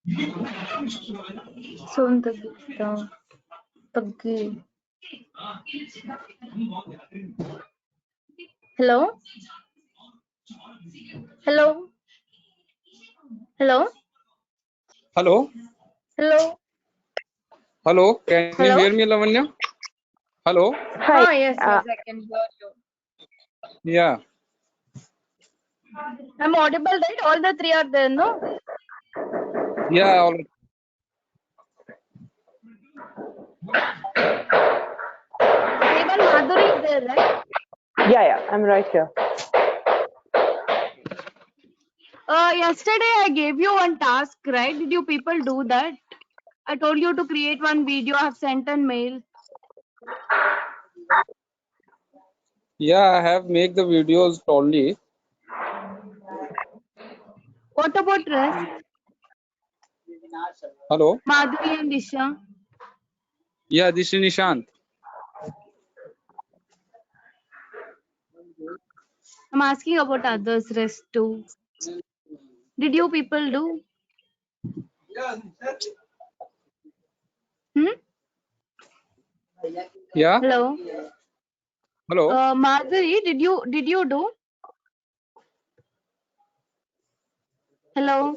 Sound taggi. Hello? Hello? Hello? Hello? Hello? Hello? Can you Hello? hear me, Lavanya? Hello? Hi. Yes, I can hear you. Yeah. I'm audible, right? All the three are there, no? Yeah. All Even Madhuri is there, right? Yeah, I'm right here. Yesterday I gave you one task, right? Did you people do that? I told you to create one video. I have sent an mail. Yeah, I have make the videos only. What about rest? Hello? Madhuri and Disha? Yeah, this is Nishant. I'm asking about others' rest too. Did you people do? Hmm? Yeah. Hello? Hello? Madhuri, did you do? Hello?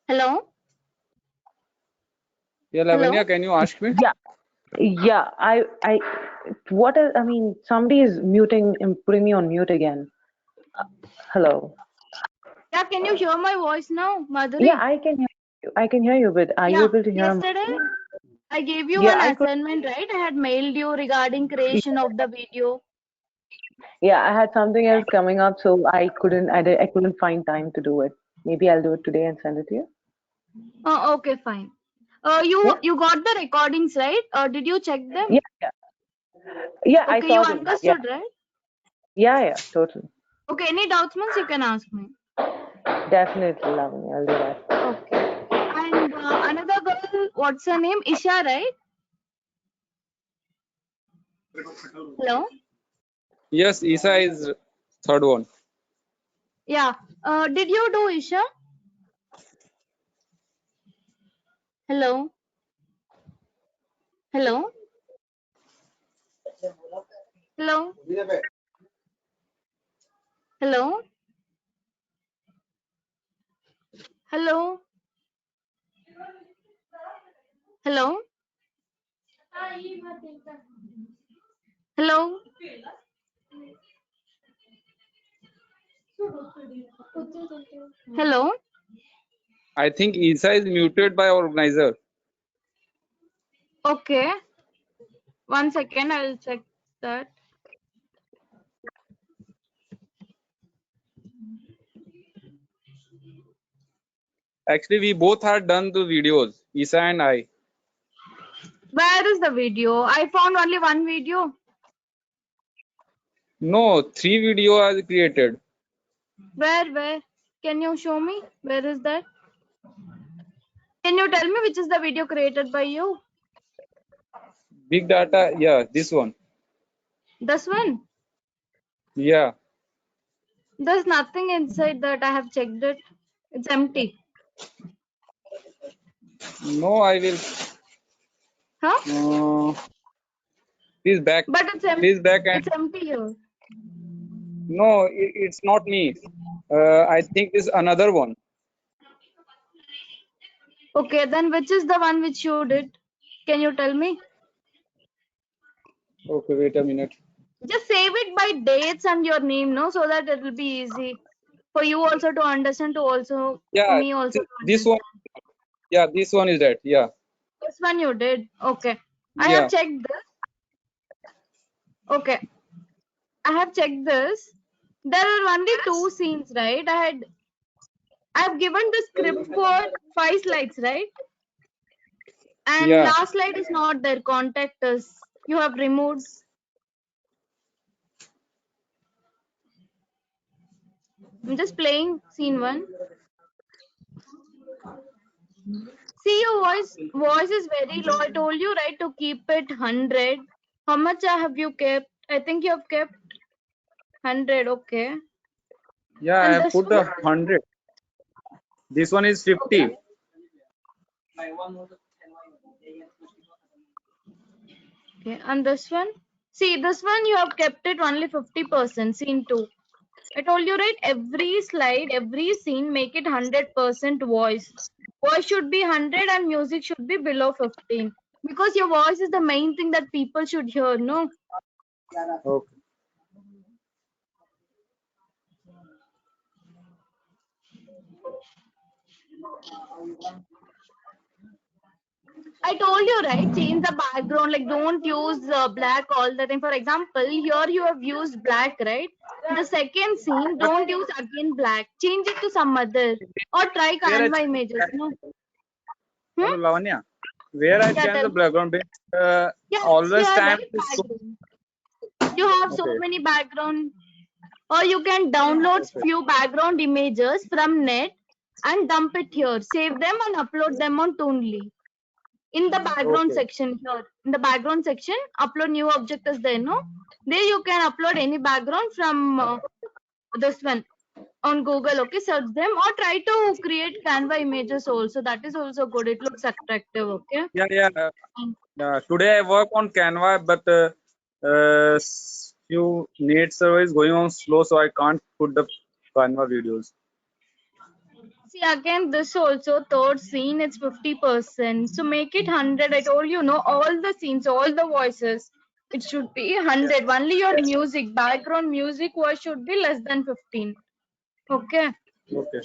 Hello? Yeah, Hello? Lavanya, can you ask me? Yeah. I mean, somebody is muting and putting me on mute again. Hello. Yeah, can you hear my voice now, Madhuri? Yeah, I can hear you. I can hear you, but are you Yeah, able to hear me? yesterday I gave you Yeah, an I could. assignment, right? I had mailed you regarding creation of the video. Yeah, I had something else coming up, so I couldn't find time to do it. Maybe I'll do it today and send it to you. Oh, okay, fine. Yeah. You got the recordings, right? Did you check them? Yeah. Yeah, I Okay, you saw them. Yeah. understood, right? Yeah, totally. Okay, any doubts, means you can ask me. Definitely, Lavanya. I'll do that. Okay. And another girl, what's her name? Isha, right? Hello? Yes, Isa is third one. Yeah. Did you do Isha? Hello? Hello? Hello? Hello? Hello? Hello? Hello? Hello? I think Isa is muted by organizer. Okay. 1 second, I'll check that. Actually, we both had done the videos, Isa and I. Where is the video? I found only one video. No, 3 video are created. Where? Can you show me? Where is that? Can you tell me which is the video created by you? Big data, yeah, this one. This one? Yeah. There's nothing inside that. I have checked it. It's empty. No, I will. Huh? Please back. But Please back and it's empty here. no, it's not me. I think it's another one. Okay, then which is the one which you did? Can you tell me? Okay, wait a minute. Just save it by dates and your name, no, so that it will be easy for you also to understand, for Yeah, me also to this one. understand. Yeah, this one is that. Yeah. This one you did. Okay. I have Yeah. checked this. Okay. I have checked this. There are only 2 scenes, right? I have given the script for 5 slides, right? And Yeah. last slide is not there. Contact us. You have removed. I'm just playing scene 1. See, your voice is very low. I told you, right, to keep it 100. How much have you kept? I think you have kept 100. Okay. Yeah, I And have this put one? 100. This one is 50. Okay, and this one? See, this one you have kept it only 50%, scene 2. I told you, right? Every slide, every scene, make it 100% voice. Voice should be 100 and music should be below 15. Because your voice is the main thing that people should hear, no? Okay. I told you, right? Change the background. Like, don't use black all the time. For example, here you have used black, right? The second scene, don't use again black. Change it to some other. Or try Where I Canva images, no? Hello, Lavanya. Where I Yeah, change tell the me. background, Yeah, it's always here, time right? is so Background. You have so okay. many background. Or you can download Okay. few background images from net and dump it here. Save them and upload them on Toonly. In the background Okay. section here. In the background section, upload new object is there, no? There you can upload any background from this one on Google, okay? Search them or try to create Canva images also. That is also good. It looks attractive, okay? Yeah. Today I work on Canva, but few net server is going on slow, so I can't put the Canva videos. See, again, this also third scene, it's 50%. So make it 100. I told you, no, all the scenes, all the voices, it should be 100. Only your music, background music voice should be less than 15. Okay. Okay.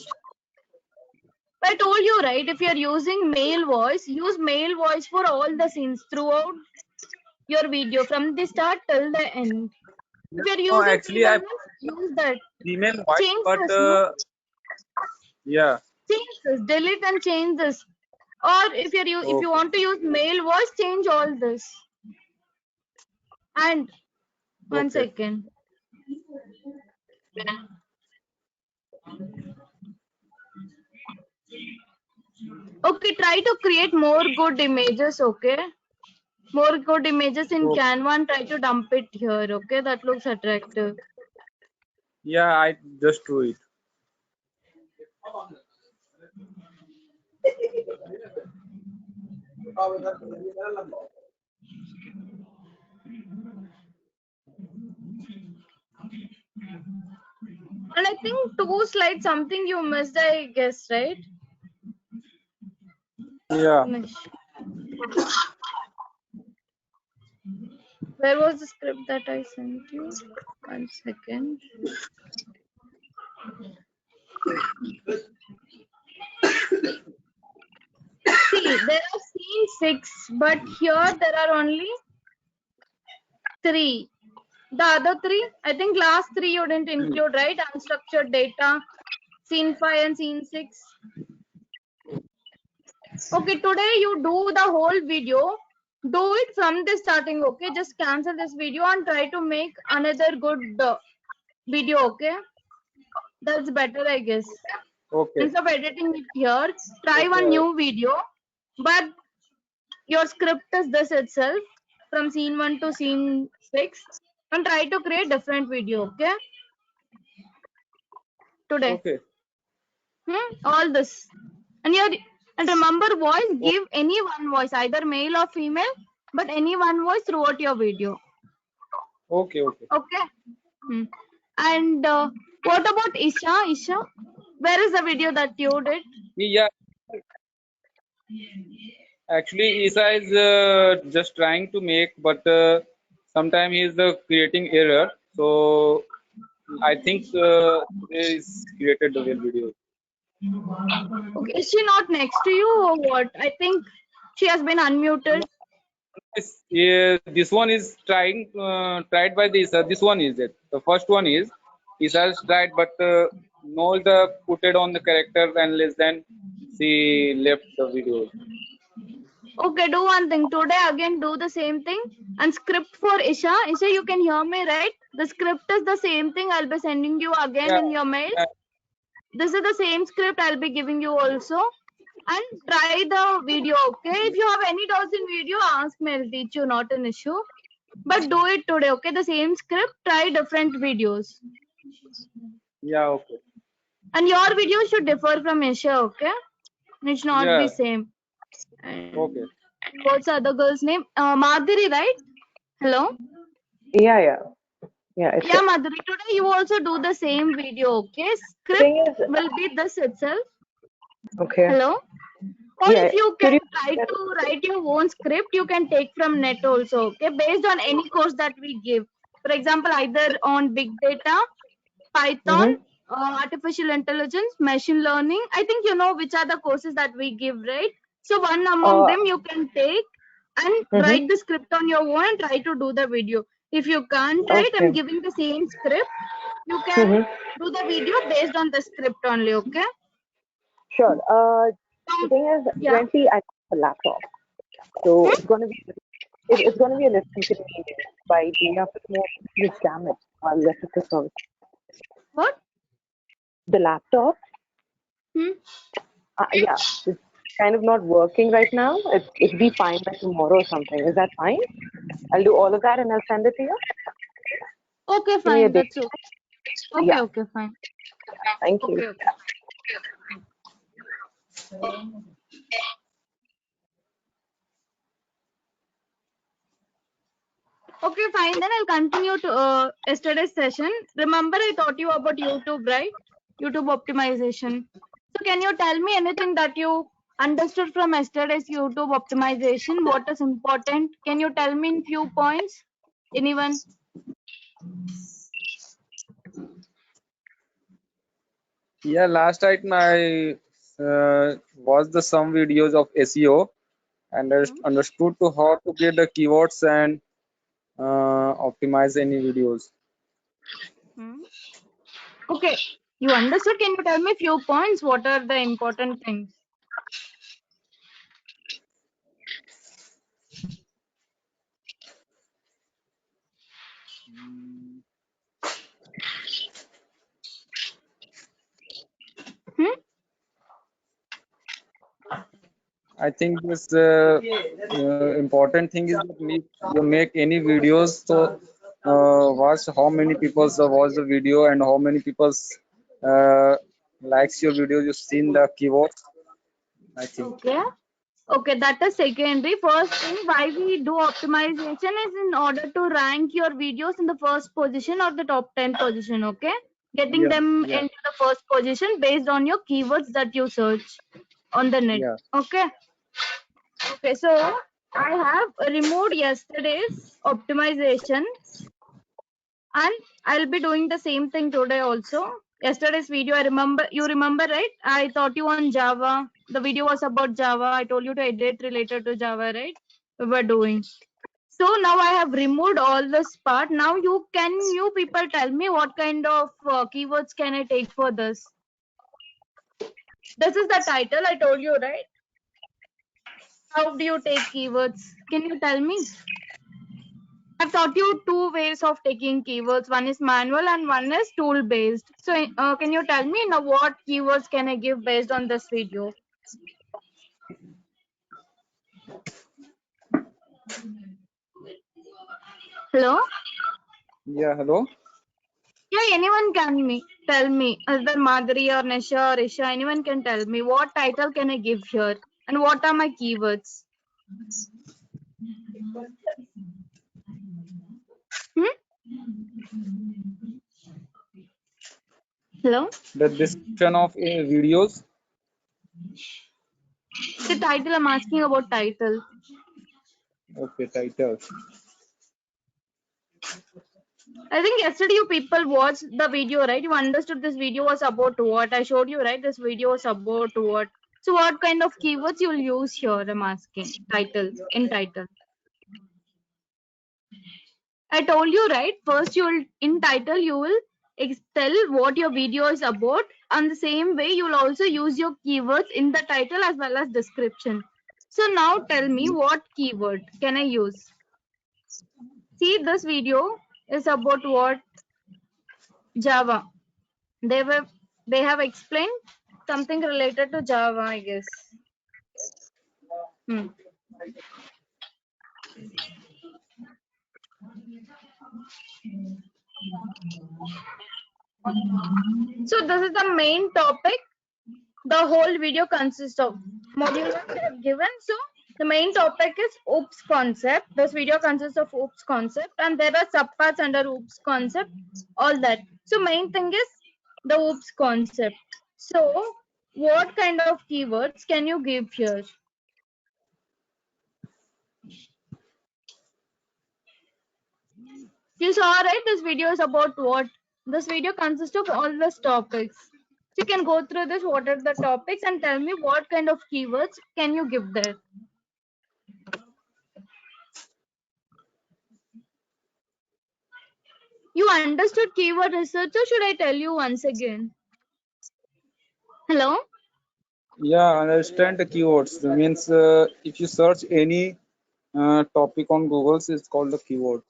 I told you, right? If you're using male voice, use male voice for all the scenes throughout your video from the start till the end. If you're No, using actually I female voice, use that. female voice, Change but this, no? yeah. Change this. Delete and change this. Or if if Okay. you want to use male voice, change all this. And one Okay. second. Okay, try to create more good images, okay? More good images in Okay. Canva and try to dump it here, okay? That looks attractive. Yeah, I just do it. And I think 2 slides, something you missed, I guess, right? Yeah. Finish. Where was the script that I sent you? 1 second. See, there are scenes 6, but here there are only 3. The other 3, I think last 3 you didn't include, right? Unstructured data, scene 5 and scene 6. Okay, today you do the whole video. Do it from the starting, okay? Just cancel this video and try to make another good video, okay? That's better, I guess. Okay. Instead of editing it here, try one Okay. new video, but your script is this itself from scene 1 to scene 6 and try to create different video, okay? Today. Okay. All this. And remember voice, give any one voice, either male or female, but any one voice throughout your video. Okay. Okay. Okay. And what about Isha? Isha, where is the video that you did? Yeah. Actually, Isa is just trying to make, but sometimes he is creating error. So I think he is created the real video. Okay, is she not next to you or what? I think she has been unmuted. This one is tried by this. This one is it. The first one is Isa has tried, but no the put it on the character and less than she left the video. Okay, do one thing. Today again do the same thing and script for Isha. Isha, you can hear me, right? The script is the same thing. I'll be sending you again Yeah. in your mails. This is the same script I'll be giving you also. And try the video, okay? If you have any doubts in video, ask me. I'll teach you, not an issue. But do it today, okay? The same script, try different videos. Yeah. Okay. And your video should differ from Isha, okay? It should not be Yeah. same. And Okay. what's the other girl's name? Madhuri, right? Hello? Yeah. It's Yeah, Madhuri, today you also do the same video, okay? the Script thing is, will be this itself. okay. Hello? Or Yeah. if you Could can you? try to write your own script, you can take from net also, okay? Based on any course that we give. For example, either on big data, Python, Mm-hmm. artificial intelligence, machine learning. I think you know which are the courses that we give, right? So one among Uh, them you can take and mm-hmm. write the script on your own and try to do the video. If you can't write, Okay. I'm giving the same script. You can Mm-hmm. do the video based on the script only, okay? Sure. The So, thing is, yeah. currently I have a laptop, so Hmm? it's going to be a little inconvenient. By day after tomorrow, it's damaged. I'll let it service. What? The laptop, Hmm? yeah, it's kind of not working right now. It'll be fine by tomorrow or something. Is that fine? I'll do all of that and I'll send it to you. Okay, Give me a fine. day. That's okay. Yeah. Okay, fine. Thank you. Okay. Okay, fine. Then I'll continue to yesterday's session. Remember, I taught you about YouTube, right? YouTube optimization. So, can you tell me anything that you understood from yesterday's YouTube optimization? What is important? Can you tell me in few points? Anyone? Yeah. Last night my was the some videos of SEO and I Hmm? understood to how to get the keywords and optimize any videos. Hmm? Okay, you understood. Can you tell me few points? What are the important things? Hmm? I think this important thing is that you make any videos so watch how many people watch the video and how many people uh, likes your video. You seen the keywords. I think. Okay. Okay, that is secondary. First thing, why we do optimization is in order to rank your videos in the first position or the top 10 position, okay? Getting Yeah. them Yeah. into the first position based on your keywords that you search on the net, Yeah. okay? Okay, so I have removed yesterday's optimization and I'll be doing the same thing today also. Yesterday's video, you remember, right? I taught you on Java. The video was about Java. I told you to edit related to Java, right? We were doing. So now I have removed all this part. Now you people tell me what kind of keywords can I take for this? This is the title I told you, right? How do you take keywords? Can you tell me? I've taught you two ways of taking keywords. One is manual and one is tool based. So can you tell me now what keywords can I give based on this video? Hello? Yeah. Hello. Yeah, anyone can tell me. Either Madhuri or Nisha or Isha, anyone can tell me what title can I give here and what are my keywords? Hmm? Hello? The description of videos. The title, I'm asking about title. Okay. Title. I think yesterday you people watched the video, right? You understood this video was about what? I showed you, right? This video was about what? So what kind of keywords you'll use here? I'm asking. Title, in title. I told you, right? First you'll, in title, you will tell what your video is about. And the same way, you'll also use your keywords in the title as well as description. So now tell me what keyword can I use? See, this video is about what? Java. They were they have explained something related to Java, I guess. Hmm. So this is the main topic. The whole video consists of module 1 they have given. So the main topic is OOPS concept. This video consists of OOPS concept, and there are subparts under OOPS concept, all that. So main thing is the OOPS concept. So what kind of keywords can you give here? You saw, right? This video is about what? This video consists of all these topics. So you can go through this, what are the topics, and tell me what kind of keywords can you give there. You understood keyword research, or should I tell you once again? Hello? Yeah, understand the keywords. That means if you search any topic on Google, it's called the keyword.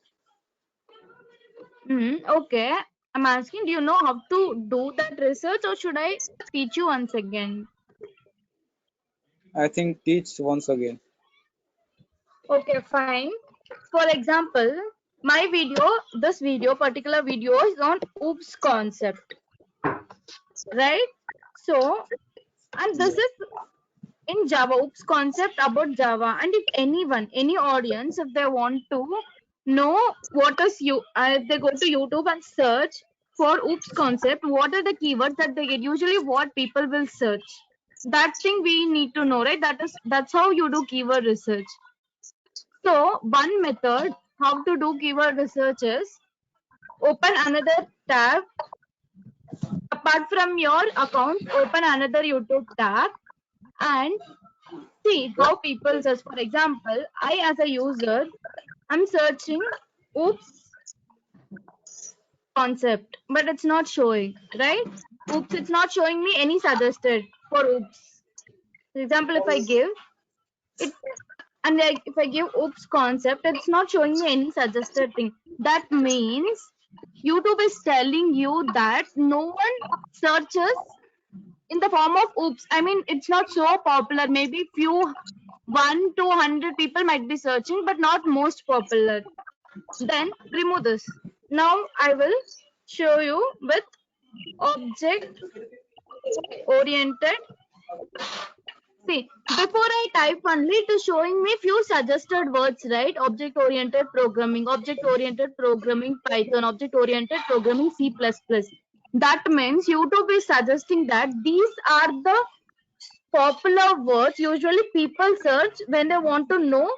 Okay. I'm asking, do you know how to do that research, or should I teach you once again? I think teach once again. Okay, fine. For example, my video, this video, particular video is on OOPS concept, right? So, and this is in Java, OOPS concept about Java. And if anyone, any audience, if they want to know what is you, if they go to YouTube and search for OOPS concept, what are the keywords that they get? Usually, what people will search. That thing we need to know, right? That's how you do keyword research. So one method how to do keyword research is open another tab. Apart from your account, open another YouTube tab and see how people search. For example, I as a user, I'm searching OOPS concept, but it's not showing, right? OOPS, it's not showing me any suggested for OOPS. For example, if I give it, and like if I give OOPS concept, it's not showing me any suggested thing. That means YouTube is telling you that no one searches in the form of OOPS. I mean, it's not so popular. Maybe few 1-200 people might be searching, but not most popular. Then remove this. Now I will show you with object oriented. See, before I type only, it is showing me few suggested words, right? Object-oriented programming, Python, object-oriented programming, C++. That means YouTube is suggesting that these are the popular words usually people search when they want to know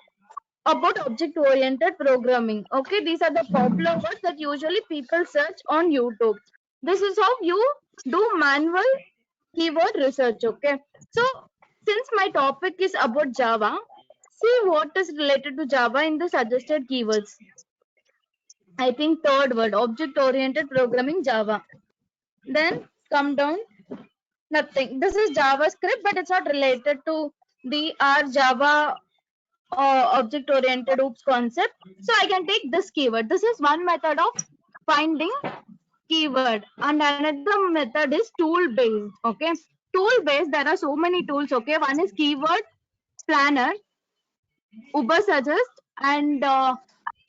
about object-oriented programming. Okay, these are the popular words that usually people search on YouTube. This is how you do manual keyword research. Okay, so since my topic is about Java, see what is related to Java in the suggested keywords. I think third word, object-oriented programming Java. Then come down, nothing. This is JavaScript, but it's not related to the R Java object-oriented OOPS concept. So I can take this keyword. This is one method of finding keyword, and another method is tool-based. Okay, tool-based, there are so many tools. Okay, one is keyword planner, Ubersuggest, and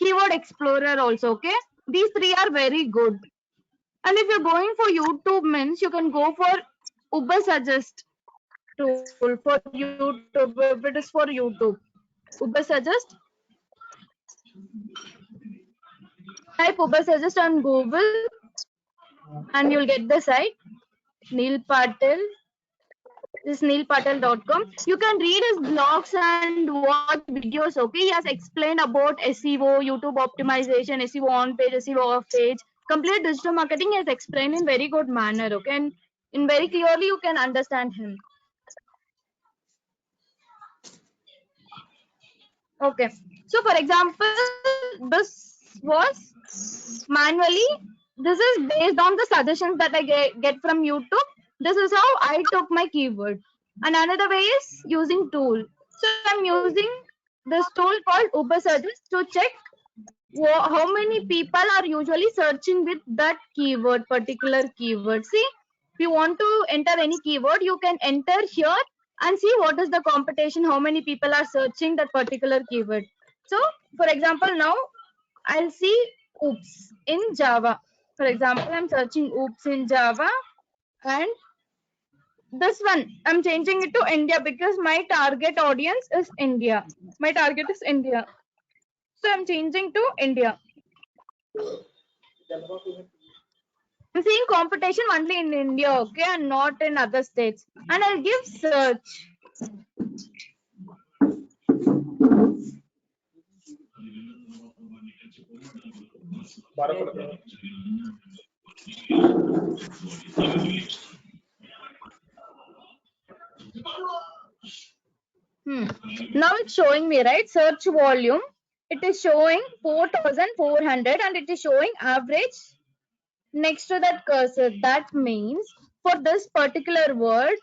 keyword explorer also. Okay, these three are very good. And if you're going for YouTube means, you can go for Ubersuggest tool for YouTube. If it is for YouTube, Ubersuggest, type Ubersuggest on Google and you'll get the site. Neil Patel, this is neilpatel.com. You can read his blogs and watch videos. Okay, he has explained about SEO, YouTube optimization, SEO on page, SEO off page, complete digital marketing. He has explained in very good manner. Okay, and in very clearly you can understand him. Okay, so for example, this was manually. This is based on the suggestions that I get from YouTube. This is how I took my keyword. And another way is using tool. So I'm using this tool called Ubersuggest to check how many people are usually searching with that keyword, particular keyword. See, if you want to enter any keyword, you can enter here and see what is the competition, how many people are searching that particular keyword. So, for example, now I'll see OOPS in Java. For example, I'm searching oops in Java, and this one I'm changing it to India because my target audience is India. My target is India. So I'm changing to India. I'm seeing competition only in India, okay, and not in other states. And I'll give search. Now it's showing me, right? Search volume. It is showing 4,400 and it is showing average next to that cursor. That means for this particular word,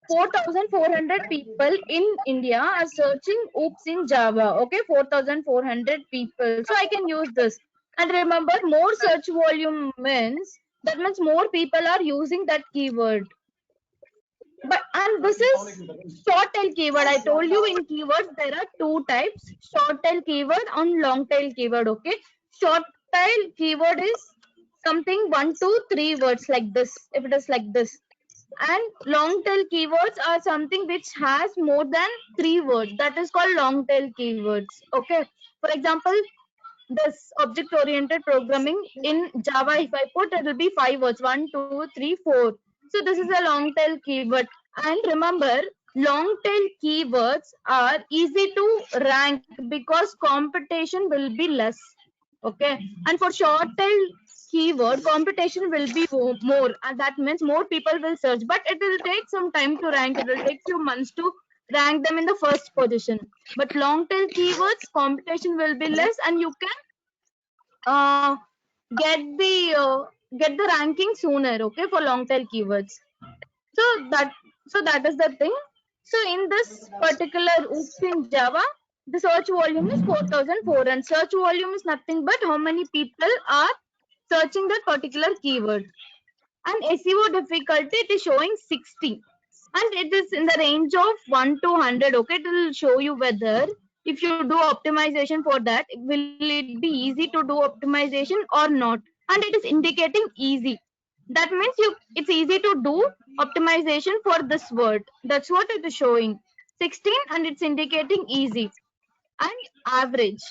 4,400 people in India are searching oops in Java. Okay, 4,400 people. So I can use this. And remember, more search volume means that means more people are using that keyword. But and this is short tail keyword. I told you in keywords there are two types: short tail keyword and long tail keyword. Okay, short tail keyword is something 1, 2, 3 words like this. If it is like this, and long tail keywords are something which has more than 3 words. That is called long tail keywords. Okay. For example, this object oriented programming in Java, if I put, it will be 5 words: 1, 2, 3, 4. So this is a long tail keyword. And remember, long tail keywords are easy to rank because competition will be less. Okay. And for short tail keyword, competition will be more, and that means more people will search, but it will take some time to rank. It will take few months to rank them in the first position. But long tail keywords, competition will be less, and you can uh, get the get the ranking sooner. Okay, for long tail keywords. So that that is the thing. So in this particular oops in Java, the search volume is 4,004, and search volume is nothing but how many people are searching that particular keyword. And SEO difficulty, it is showing 60, and it is in the range of 1 to 100. Okay, it will show you whether if you do optimization for that, will it be easy to do optimization or not. And it is indicating easy. That means it's easy to do optimization for this word. That's what it is showing. 16, and it's indicating easy. And average.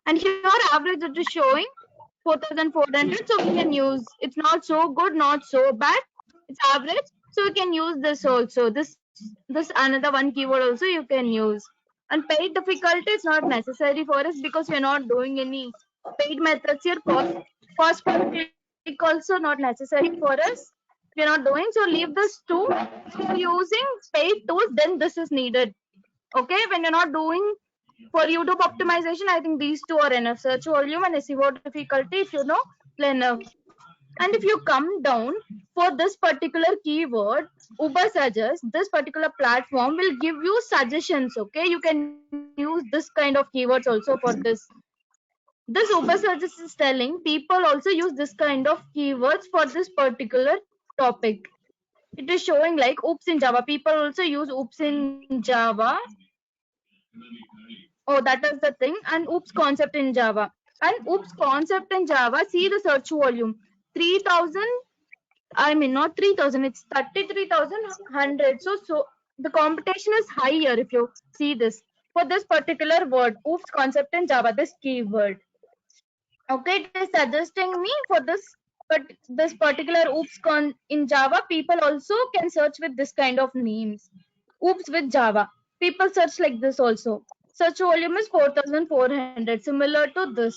And here average it is showing 4,400. So we can use, it's not so good, not so bad. It's average. So we can use this also. This another one keyword also you can use. And paid difficulty is not necessary for us because we're not doing any paid methods here. Cost per click also not necessary for us. We're not doing, so leave this too. If you're using paid tools, then this is needed. Okay, when you're not doing for YouTube optimization, I think these two are enough: search volume and SEO difficulty, if you know, enough. And if you come down for this particular keyword, Uber Suggest, this particular platform will give you suggestions. Okay, you can use this kind of keywords also for this. This Uber Suggest is telling people also use this kind of keywords for this particular topic. It is showing like oops in Java. People also use oops in Java. Oh, that is the thing. And oops concept in Java. And oops concept in Java, see the search volume. 3,000, I mean not 3,000, it's 33,100. So the competition is higher if you see this. For this particular word, oops concept in Java, this keyword. Okay, it is suggesting me for this, but this particular oops in Java, people also can search with this kind of names. Oops with Java. People search like this also. Search volume is 4,400, similar to this.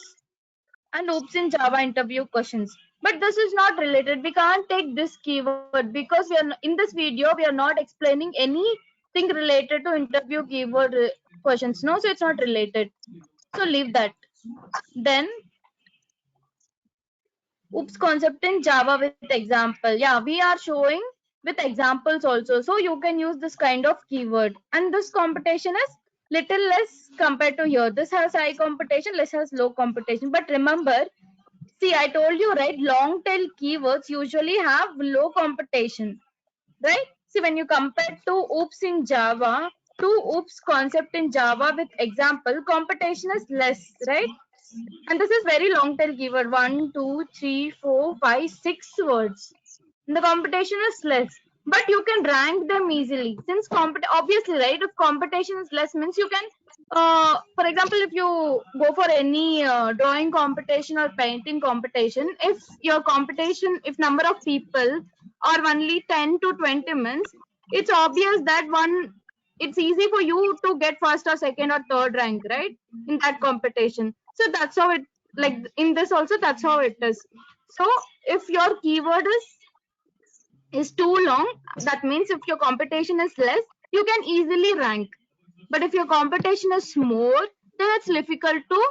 And oops in Java interview questions. But this is not related. We can't take this keyword because we are in this video we are not explaining anything related to interview keyword questions. No, so it's not related. So leave that. Then oops concept in Java with example. Yeah, we are showing with examples also. So you can use this kind of keyword. And this competition is little less compared to here. This has high competition, this has low competition. But remember, see, I told you, right, long tail keywords usually have low competition, right? See, when you compare to oops in Java to oops concept in Java with example, competition is less, right? And this is very long tail keyword, 1, 2, 3, 4, 5, 6 words. The competition is less, but you can rank them easily since obviously, right, if competition is less means you can for example, if you go for any drawing competition or painting competition, if your competition, if number of people are only 10 to 20 means it's obvious that it's easy for you to get first or second or third rank, right, in that competition. So that's how it, like in this also, that's how it is. So if your keyword is too long, that means if your competition is less, you can easily rank. But if your competition is more, then it's difficult to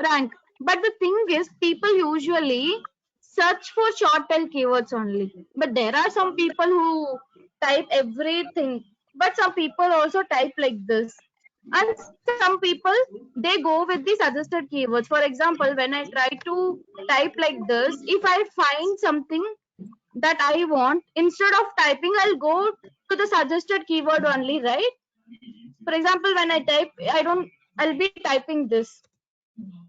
rank. But the thing is, people usually search for short tail keywords only. But there are some people who type everything. But some people also type like this. And some people, they go with the suggested keywords. For example, when I try to type like this, if I find something that I want, instead of typing, I'll go to the suggested keyword only, right? For example, when I type, I'll be typing this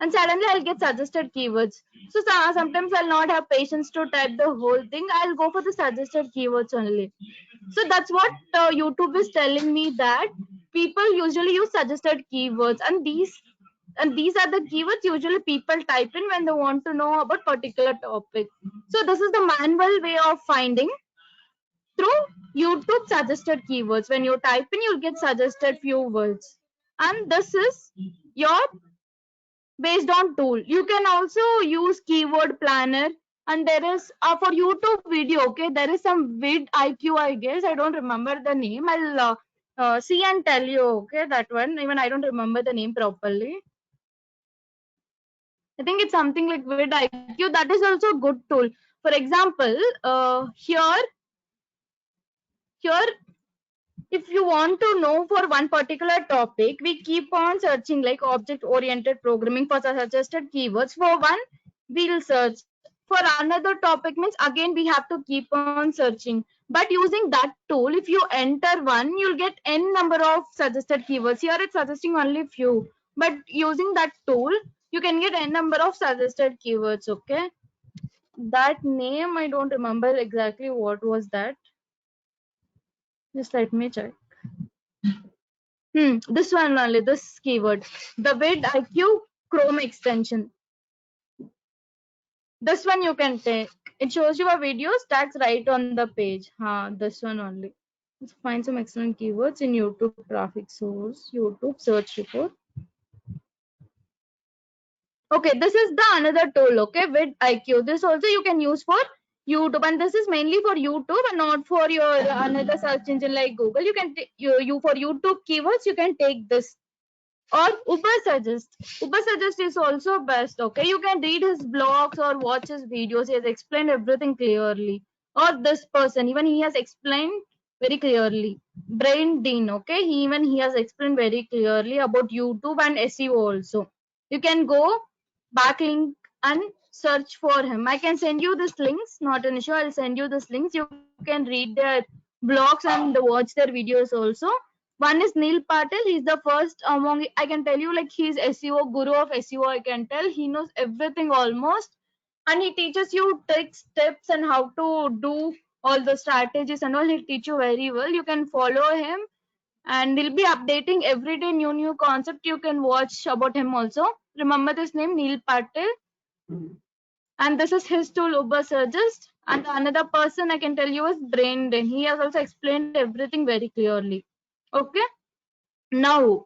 and suddenly I'll get suggested keywords. So sometimes I'll not have patience to type the whole thing. I'll go for the suggested keywords only. So that's what YouTube is telling me, that people usually use suggested keywords, and these are the keywords usually people type in when they want to know about particular topic. So this is the manual way of finding through YouTube suggested keywords. When you type in, you'll get suggested few words. And this is your based on tool. You can also use keyword planner, and there is for YouTube video, okay, there is some vidIQ, I guess. I don't remember the name. I'll see and tell you, okay, that one. Even I don't remember the name properly. I think it's something like vidIQ. That is also a good tool. For example, here if you want to know for one particular topic, we keep on searching like object oriented programming for suggested keywords. For one, we'll search. For another topic means again we have to keep on searching. But using that tool, if you enter one, you'll get n number of suggested keywords. Here it's suggesting only few. But using that tool, you can get n number of suggested keywords, okay? That name, I don't remember exactly what was that. Just let me check. This one only, this keyword, the vidIQ Chrome extension. This one you can take. It shows you a video, starts right on the page. This one only. Let's find some excellent keywords in YouTube traffic source, YouTube search report. Okay, this is the another tool, okay, vidIQ. This also you can use for YouTube, and this is mainly for YouTube and not for your another search engine like Google. You can you for YouTube keywords, you can take this. Or Ubersuggest. Ubersuggest is also best, okay? You can read his blogs or watch his videos. He has explained everything clearly. Or this person, even he has explained very clearly. Brain Dean, okay? He has explained very clearly about YouTube and SEO also. You can go backlink and search for him. I can send you these links, not an issue. I'll send you these links. You can read their blogs and watch their videos also. One is Neil Patel. He's the first among, I can tell you, like he's SEO guru of SEO. I can tell he knows everything almost, and he teaches you tricks, tips, and how to do all the strategies and all. He'll teach you very well. You can follow him, and he'll be updating every day new concept. You can watch about him also. Remember this name, Neil Patel. And this is his tool, Ubersuggest. And another person I can tell you is Brain Dean. He has also explained everything very clearly. Okay. Now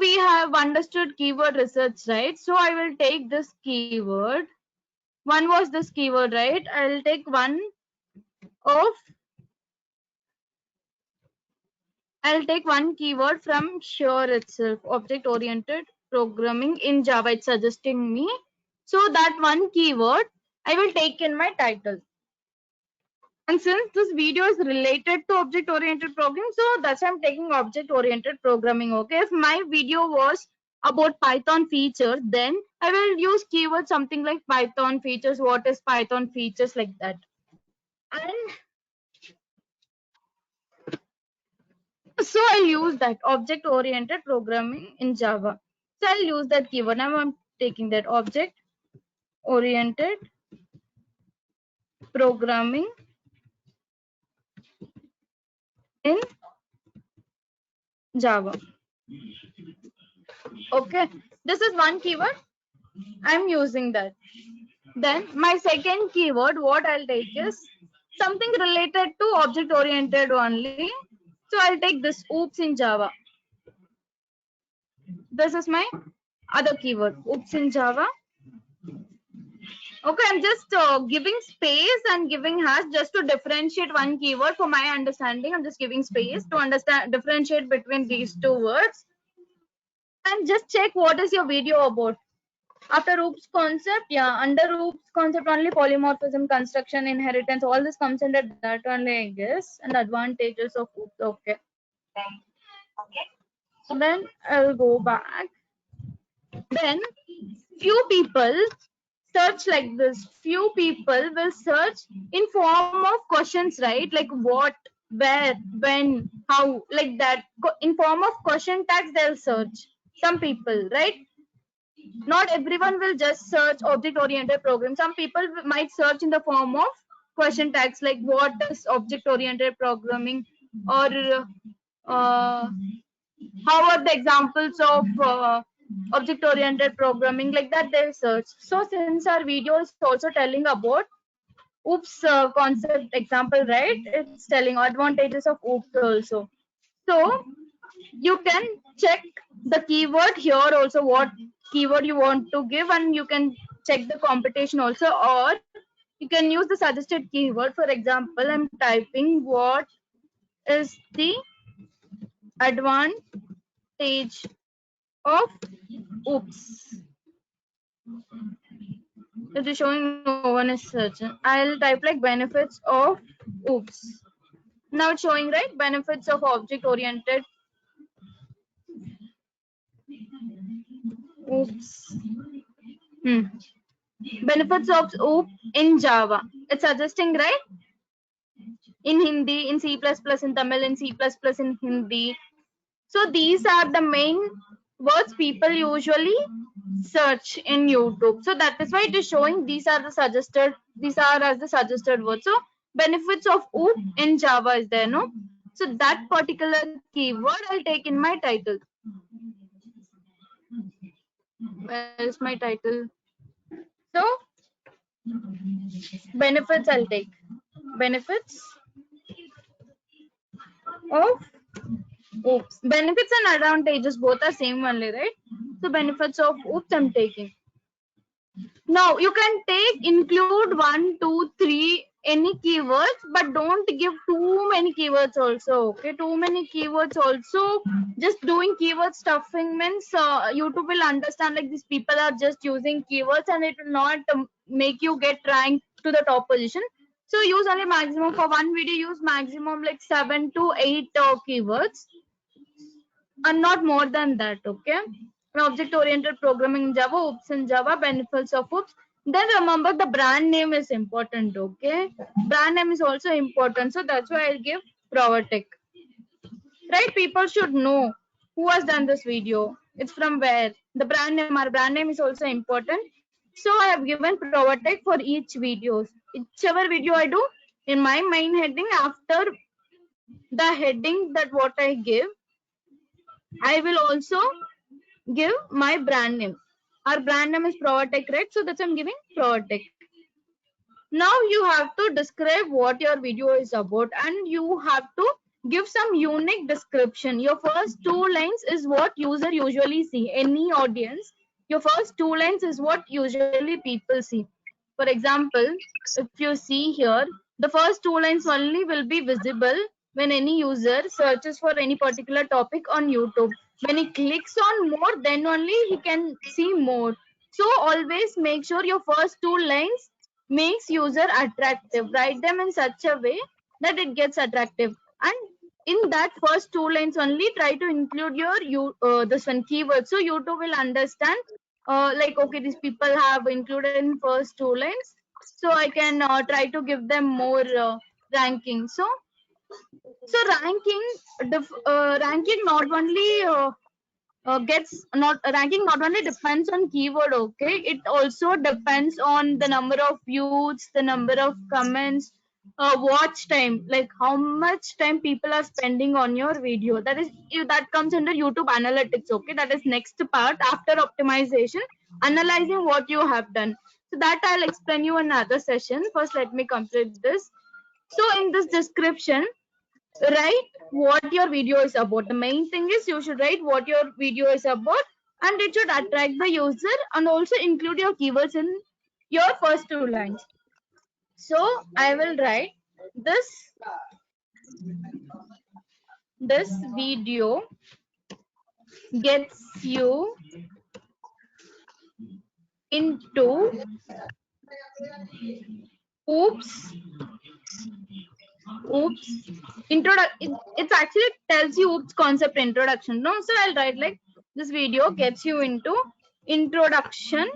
we have understood keyword research, right? So I will take this keyword. One was this keyword, right? I'll take one keyword from here itself, object oriented programming in Java. It's suggesting me. So that one keyword I will take in my title. And since this video is related to object oriented programming, so that's why I'm taking object oriented programming. Okay, if my video was about Python features, then I will use keyword something like Python features, what is Python features, like that. And so I'll use that object oriented programming in Java. So I'll use that keyword. Now I'm taking that object oriented programming in Java. Okay, this is one keyword. I'm using that. Then my second keyword, what I'll take is something related to object oriented only. So I'll take this oops in Java. This is my other keyword, oops in Java. Okay, I'm just giving space and giving hash just to differentiate one keyword for my understanding. I'm just giving space to understand, differentiate between these two words. And just check what is your video about. After OOPS concept, yeah, under OOPS concept only polymorphism, construction, inheritance, all this comes under that only, I guess, and advantages of OOPS. Okay. So then I'll go back. Then few people search like this. Few people will search in form of questions, right? Like what, where, when, how, like that. In form of question tags, they'll search. Some people, right? Not everyone will just search object oriented programming. Some people might search in the form of question tags like what is object oriented programming, or how are the examples of object oriented programming, like that they search. So since our video is also telling about oops concept example, right, it's telling advantages of oops also. So you can check the keyword here also, what keyword you want to give, and you can check the competition also, or you can use the suggested keyword. For example, I'm typing what is the advantage of oops. It is showing no one is searching. I'll type like benefits of oops. Now it's showing, right, benefits of object oriented oops. Benefits of OOP in Java. It's suggesting, right? In Hindi, in C++, in Tamil, in C++, in Hindi. So these are the main words people usually search in YouTube. So that is why it is showing these are as the suggested words. So benefits of OOP in Java is there, no? So that particular keyword I'll take in my title. Where is my title? So benefits I'll take. Benefits of oops. Benefits and advantages both are same only, right? So benefits of oops I'm taking. Now you can include 1, 2, 3 any keywords, but don't give too many keywords also. Okay, too many keywords also. Just doing keyword stuffing means YouTube will understand like these people are just using keywords, and it will not make you get ranked to the top position. So use only maximum for one video. Use maximum like 7 to 8 keywords, and not more than that. Okay. Object oriented programming in Java, oops in Java, benefits of oops. Then remember the brand name is important. Okay, brand name is also important, so that's why I'll give Provatech. Right, people should know who has done this video, it's from where, the brand name. Our brand name is also important, so I have given Provatech for each videos. Whichever video I do, in my main heading, after the heading that what I give, I will also give my brand name. Our brand name is Provatech, right? So that's why I'm giving Provatech. Now you have to describe what your video is about, and you have to give some unique description. Your first 2 lines is what user usually see. Any audience, your first 2 lines is what usually people see. For example, if you see here, the first 2 lines only will be visible when any user searches for any particular topic on YouTube. When he clicks on more, then only he can see more. So always make sure your first 2 lines makes user attractive. Write them in such a way that it gets attractive, and in that first 2 lines only try to include your this one keyword, so YouTube will understand like okay, these people have included in first 2 lines, so I can try to give them more ranking. So ranking not only gets not ranking not only depends on keyword, okay, it also depends on the number of views, the number of comments, watch time, like how much time people are spending on your video. That is, that comes under YouTube analytics, okay. That is next part after optimization, analyzing what you have done. So that I'll explain you in another session. First let me complete this. So in this description, write what your video is about. The main thing is you should write what your video is about, and it should attract the user, and also include your keywords in your first 2 lines. So I will write this video gets you into oops it's actually tells you oops concept introduction, no. So I'll write like this video gets you into introduction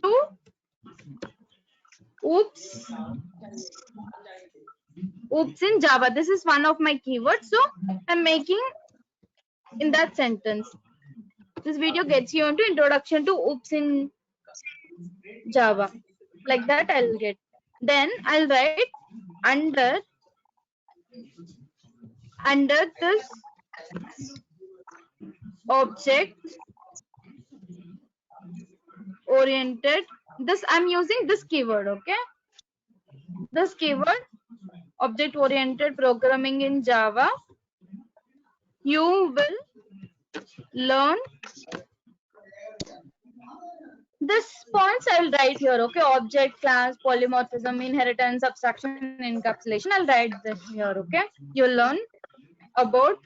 to oops in Java. This is one of my keywords, so I'm making in that sentence, this video gets you into introduction to oops in Java. Like that I'll get. Then I'll write under this object oriented, this I'm using this keyword, okay. This keyword object oriented programming in Java, you will learn this points. I'll write here, okay. Object, class, polymorphism, inheritance, abstraction, encapsulation. I'll write this here, okay. You'll learn about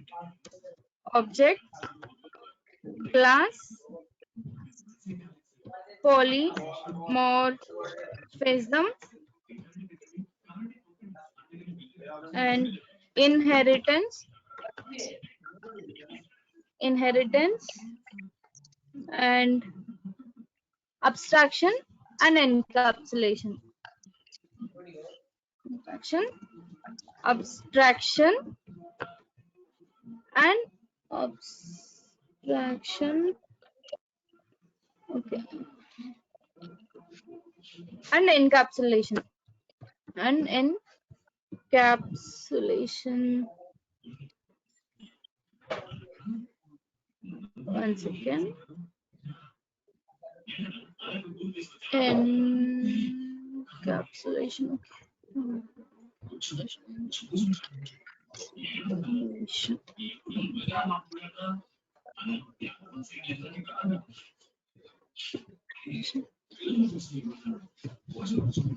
object, class, polymorphism, and inheritance and abstraction and encapsulation. Abstraction and abstraction, okay, and encapsulation one second. Encapsulation,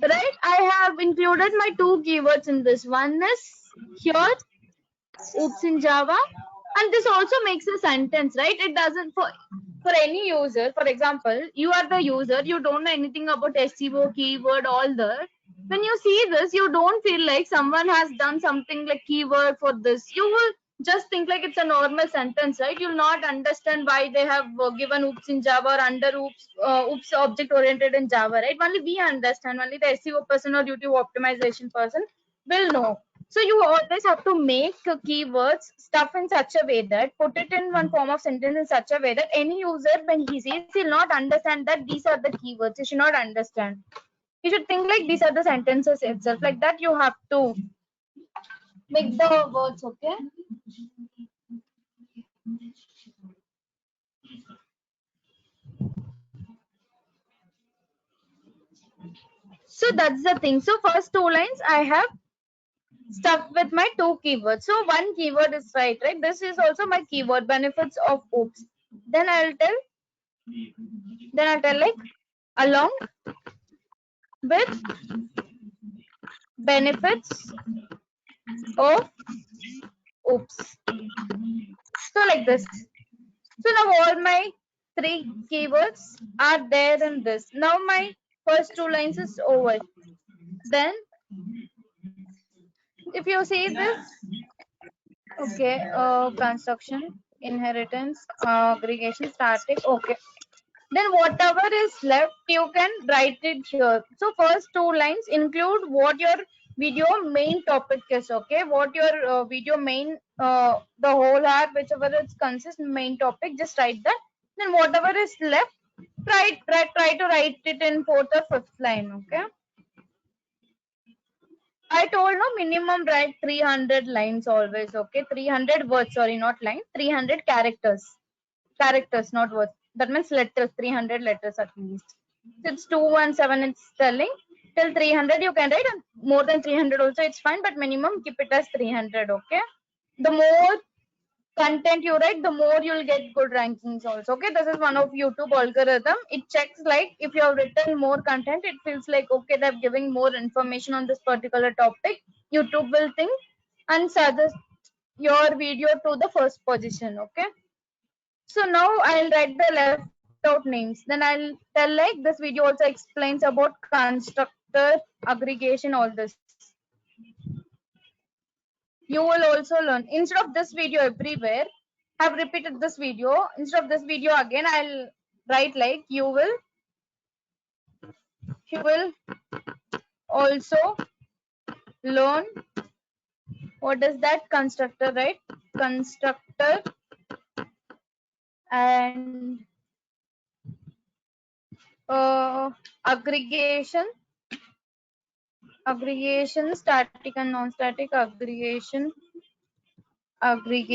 right. I have included my 2 keywords in this. One is here oops in Java, and this also makes a sentence, right. It doesn't for any user. For example, you are the user, you don't know anything about SEO, keyword, all that. When you see this, you don't feel like someone has done something like keyword for this. You will just think like it's a normal sentence, right. You'll not understand why they have given oops in Java or under oops object oriented in Java, right. Only we understand, only the SEO person or YouTube optimization person will know. So you always have to make keywords stuff in such a way that put it in one form of sentence in such a way that any user when he sees, he'll not understand that these are the keywords. He should not understand. He should think like these are the sentences itself. Like that you have to make the words, okay. So that's the thing. So first 2 lines I have stuck with my 2 keywords. So one keyword is right. This is also my keyword, benefits of oops. Then I'll tell like along with benefits of oops. So like this. So now all my 3 keywords are there in this. Now my first 2 lines is over. Then if you see this, okay, construction, inheritance, aggregation, static, okay. Then whatever is left, you can write it here. So first 2 lines include what your video main topic is, okay? What your video main, the whole hour, whichever it consists, main topic, just write that. Then whatever is left, try to write it in 4th or 5th line, okay? I told no, minimum write 300 lines always, okay? 300 words, sorry, not line, 300 characters. Characters, not words. That means letters, 300 letters at least. So it's 217, it's telling. Till 300 you can write, and more than 300 also it's fine, but minimum keep it as 300, okay? The more content you write, the more you'll get good rankings also, okay? This is one of YouTube algorithm. It checks like if you have written more content, it feels like, okay, they're giving more information on this particular topic. YouTube will think and suggest your video to the first position, okay? So now I'll write the left out names. Then I'll tell like this video also explains about constructor, aggregation, all this. You will also learn. Instead of this video everywhere, have repeated this video. Instead of this video again, I'll write like you will also learn. What is that? Constructor, right? Constructor and aggregation, static and non-static, aggregation, static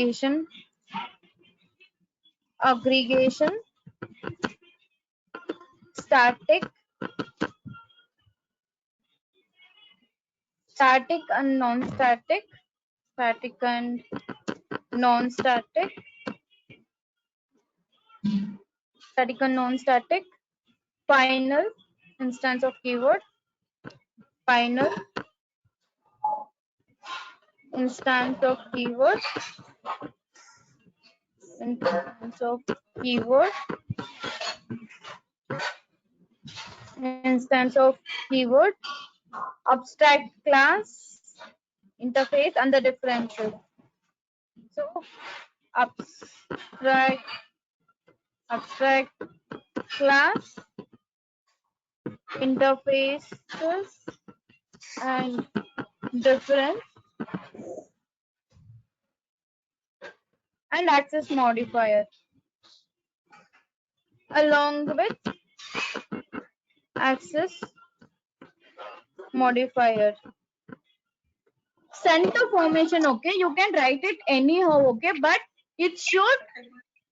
and non-static, final instance of keyword, final instance of keyword, abstract class, interface, and the differences. So abstract class, interfaces, and difference, and access modifier, along with access modifier. Center formation, okay, you can write it anyhow, okay, but it should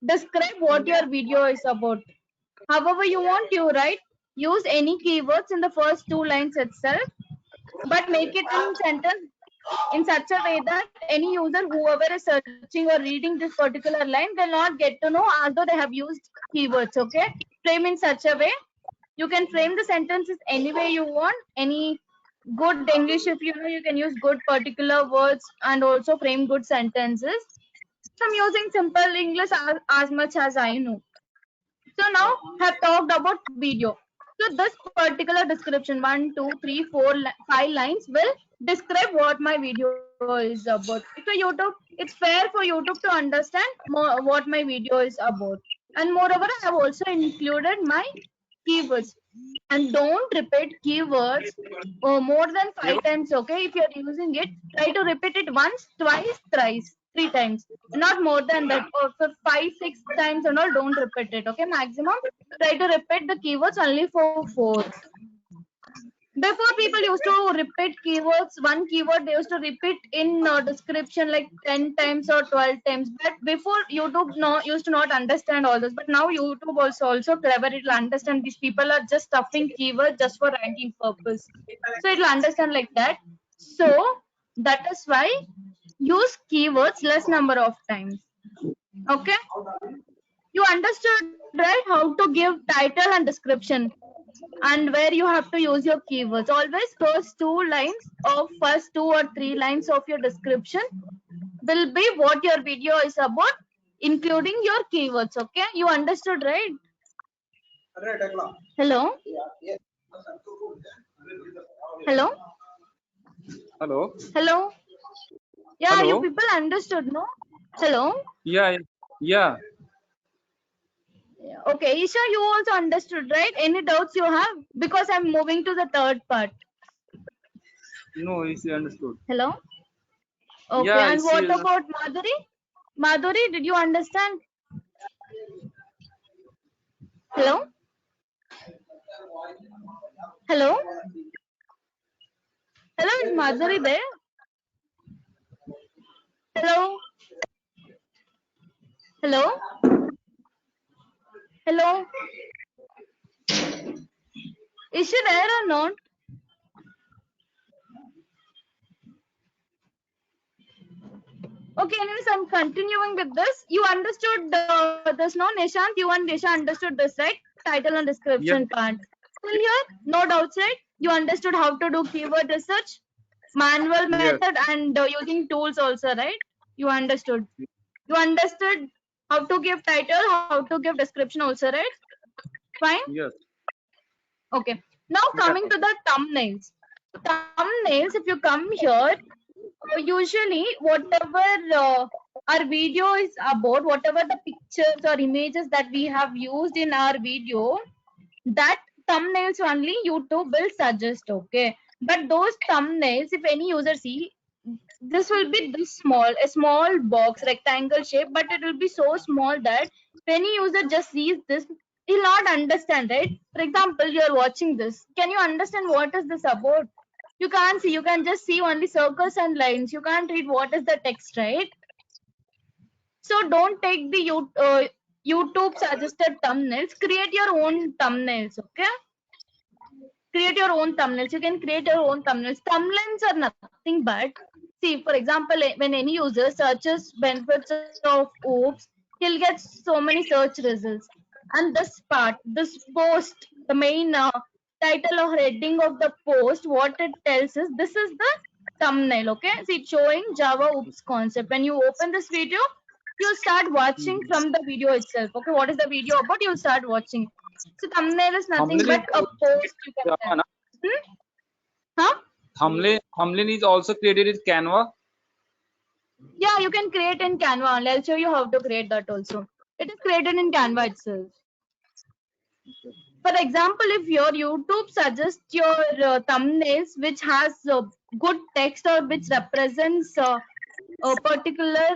describe what your video is about. However you want, you write, use any keywords in the first 2 lines itself, but make it in sentence in such a way that any user, whoever is searching or reading this particular line, will not get to know as though they have used keywords, okay? Frame in such a way. You can frame the sentences any way you want. Any good English, if you know, you can use good particular words and also frame good sentences. So I'm using simple English as much as I know. So now have talked about video. So this particular description, 1, 2, 3, 4, 5 lines will describe what my video is about. So YouTube, it's fair for YouTube to understand what my video is about. And moreover, I have also included my keywords. And don't repeat keywords more than 5 times, okay? If you're using it, try to repeat it once, twice, thrice, 3 times. Not more than that. Or for 5, 6 times and all, don't repeat it, okay? Maximum, try to repeat the keywords only for 4. Before, people used to repeat keywords, one keyword they used to repeat in description like 10 times or 12 times. But before, YouTube used to not understand all this. But now YouTube also clever. It will understand these people are just stuffing keywords just for ranking purpose. So it will understand like that. So that is why use keywords less number of times. Okay? You understood, right? How to give title and description, and where you have to use your keywords. Always first 2 lines or first 2 or 3 lines of your description will be what your video is about, including your keywords. Okay, you understood, right? Hello? Hello? Hello. Yeah, Hello. you people understood, no? Hello? Yeah. Okay, Isha, you also understood, right? Any doubts you have? Because I'm moving to the third part. No, he understood. Hello? Okay, Yeah, I and see. what about Madhuri? Madhuri, did you understand? Hello? Hello? Hello, is Madhuri there? Hello? Hello? Hello? Is she there or not? Okay, anyways, I'm continuing with this. You understood this, no? Nishant, you and Nisha understood this, right? Title and Yes, description part. Still here? No doubts, right? You understood how to do keyword research, manual yes, method, and using tools also, right? You understood. You understood how to give title, how to give description also, right? Fine? yes. Okay. Now Yeah. coming to the thumbnails. Thumbnails, if you come here, usually whatever our video is about, whatever the pictures or images that we have used in our video, that thumbnails only YouTube will suggest, okay? But those thumbnails, if any user see, this will be this small, a small box, rectangle shape, but it will be so small that if any user just sees this, he'll not understand, right? For example, you are watching this. Can you understand what is this about? You can't see. You can just see only circles and lines. You can't read what is the text, right? So don't take the YouTube suggested thumbnails. Create your own thumbnails, okay? Create your own thumbnails. You can create your own thumbnails. Thumbnails are nothing but, see, for example, when any user searches benefits of OOPS, he'll get so many search results. And this part, this post, the main title or heading of the post, what it tells is this is the thumbnail, okay? See, it's showing Java OOPS concept. When you open this video, you'll start watching from the video itself. Okay, what is the video about? You'll start watching. So thumbnail is nothing Thumbnail but a is post you can Java, tell. na? Hmm? Huh? Thumbnail is also created in Canva. Yeah, you can create in Canva only. I'll show you how to create that also. It is created in Canva itself. For example, if your YouTube suggests your thumbnails which has good text or which represents a particular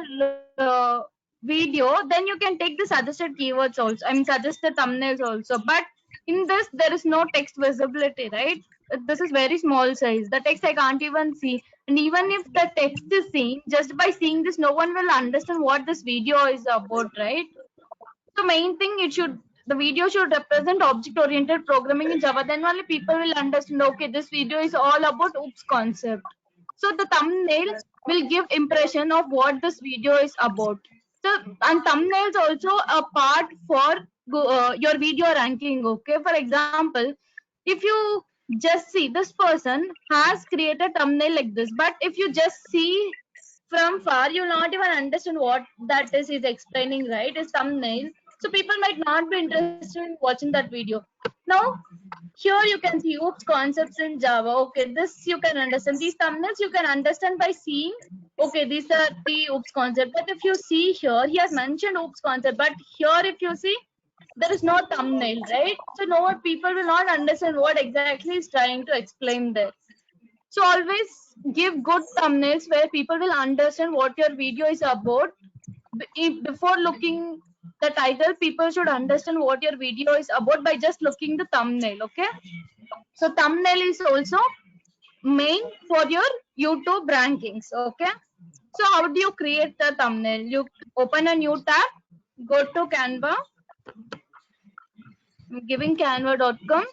video, then you can take the suggested keywords also. I mean, suggested thumbnails also. But in this, there is no text visibility, right? This is very small size. The text I can't even see. And even if the text is seen, just by seeing this, no one will understand what this video is about, right? So main thing, the video should represent object oriented programming in Java. Then only people will understand, okay, this video is all about OOPS concept. So the thumbnail will give impression of what this video is about. So, and thumbnails also a part for your video ranking, okay? For example, if you just see this person has created thumbnail like this, but if you just see from far, you'll not even understand what that is he's explaining, right? His thumbnail. So people might not be interested in watching that video. Now, here you can see OOPS concepts in Java. Okay, this you can understand. These thumbnails you can understand by seeing, okay, these are the OOPS concept. But if you see here, he has mentioned OOPS concept, but here if you see, there is no thumbnail, right? So no people will not understand what exactly he's trying to explain there. So always give good thumbnails where people will understand what your video is about. Before looking the title, people should understand what your video is about by just looking the thumbnail, okay? So thumbnail is also main for your YouTube rankings, okay? So how do you create the thumbnail? You open a new tab, go to Canva. I'm giving canva.com.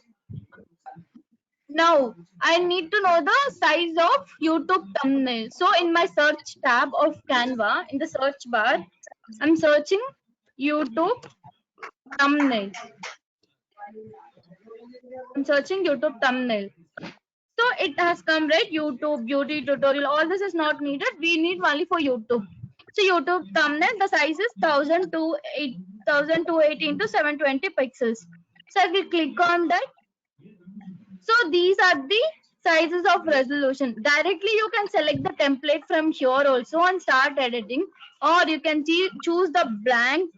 Now, I need to know the size of YouTube thumbnail. So, in my search tab of Canva, in the search bar, I'm searching YouTube thumbnail. I'm searching YouTube thumbnail. So, it has come, right? YouTube, beauty tutorial, all this is not needed. We need only for YouTube. So, YouTube thumbnail, the size is 1280 into 720 pixels. So, I will click on that. So these are the sizes of resolution. Directly you can select the template from here also and start editing, or you can choose the blank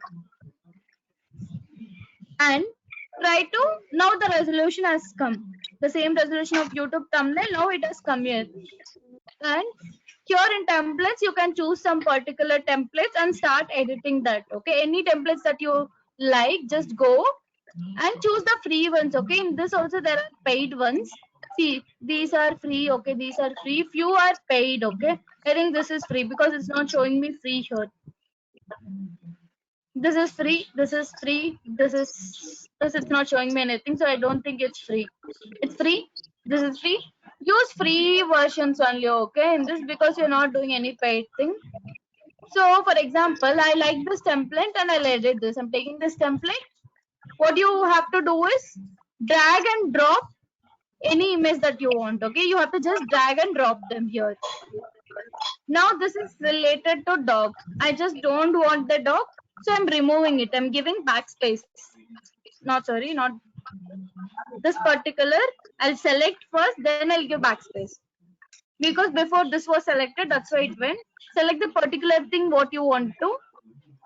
and try to, now the resolution has come. The same resolution of YouTube thumbnail, now it has come here. And here in templates, you can choose some particular templates and start editing that. Okay, any templates that you like, just go and choose the free ones. Okay, in this also there are paid ones. See, these are free. Okay, these are free. Few are paid. Okay, I think this is free because it's not showing me free here. This is free. This is free. This is not showing me anything, so I don't think it's free. It's free. This is free. Use free versions only. Okay, in this because you're not doing any paid thing. So, for example, I like this template and I'll edit this. I'm taking this template. What you have to do is drag and drop any image that you want. Okay, you have to just drag and drop them here. Now this is related to dog. I just don't want the dog, so I'm removing it. I'm giving backspace. Not sorry, not this particular. I'll select first, then I'll give backspace. Because before this was selected, that's why it went. Select the particular thing what you want to,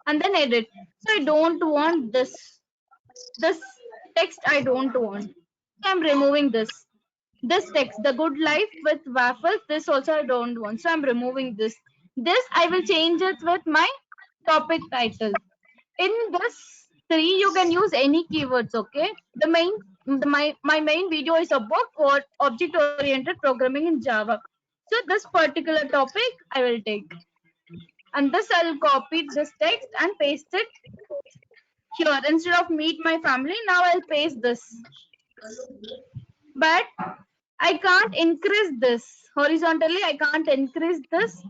and then edit. So I don't want this. This text I don't want. So I'm removing this. This text, the good life with waffles, this also I don't want. So I'm removing this. This I will change it with my topic title. In this three, you can use any keywords. Okay. My main video is about what object-oriented programming in Java. So this particular topic I will take. And this I'll copy this text and paste it here. Instead of meet my family, now I'll paste this. But I can't increase this horizontally. I can't increase this.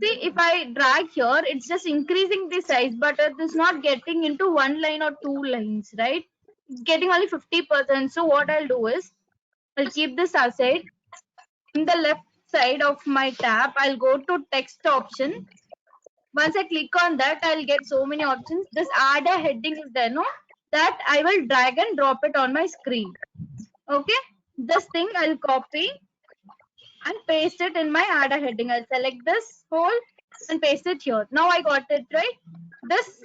See, if I drag here, it's just increasing the size, but it is not getting into one line or two lines, right? It's getting only 50%. So what I'll do is, I'll keep this aside. In the left side of my tab, I'll go to text option. Once I click on that, I'll get so many options. This add a heading is there, no? That I will drag and drop it on my screen. Okay, this thing I'll copy and paste it in my add a heading. I'll select this whole and paste it here. Now I got it right. This,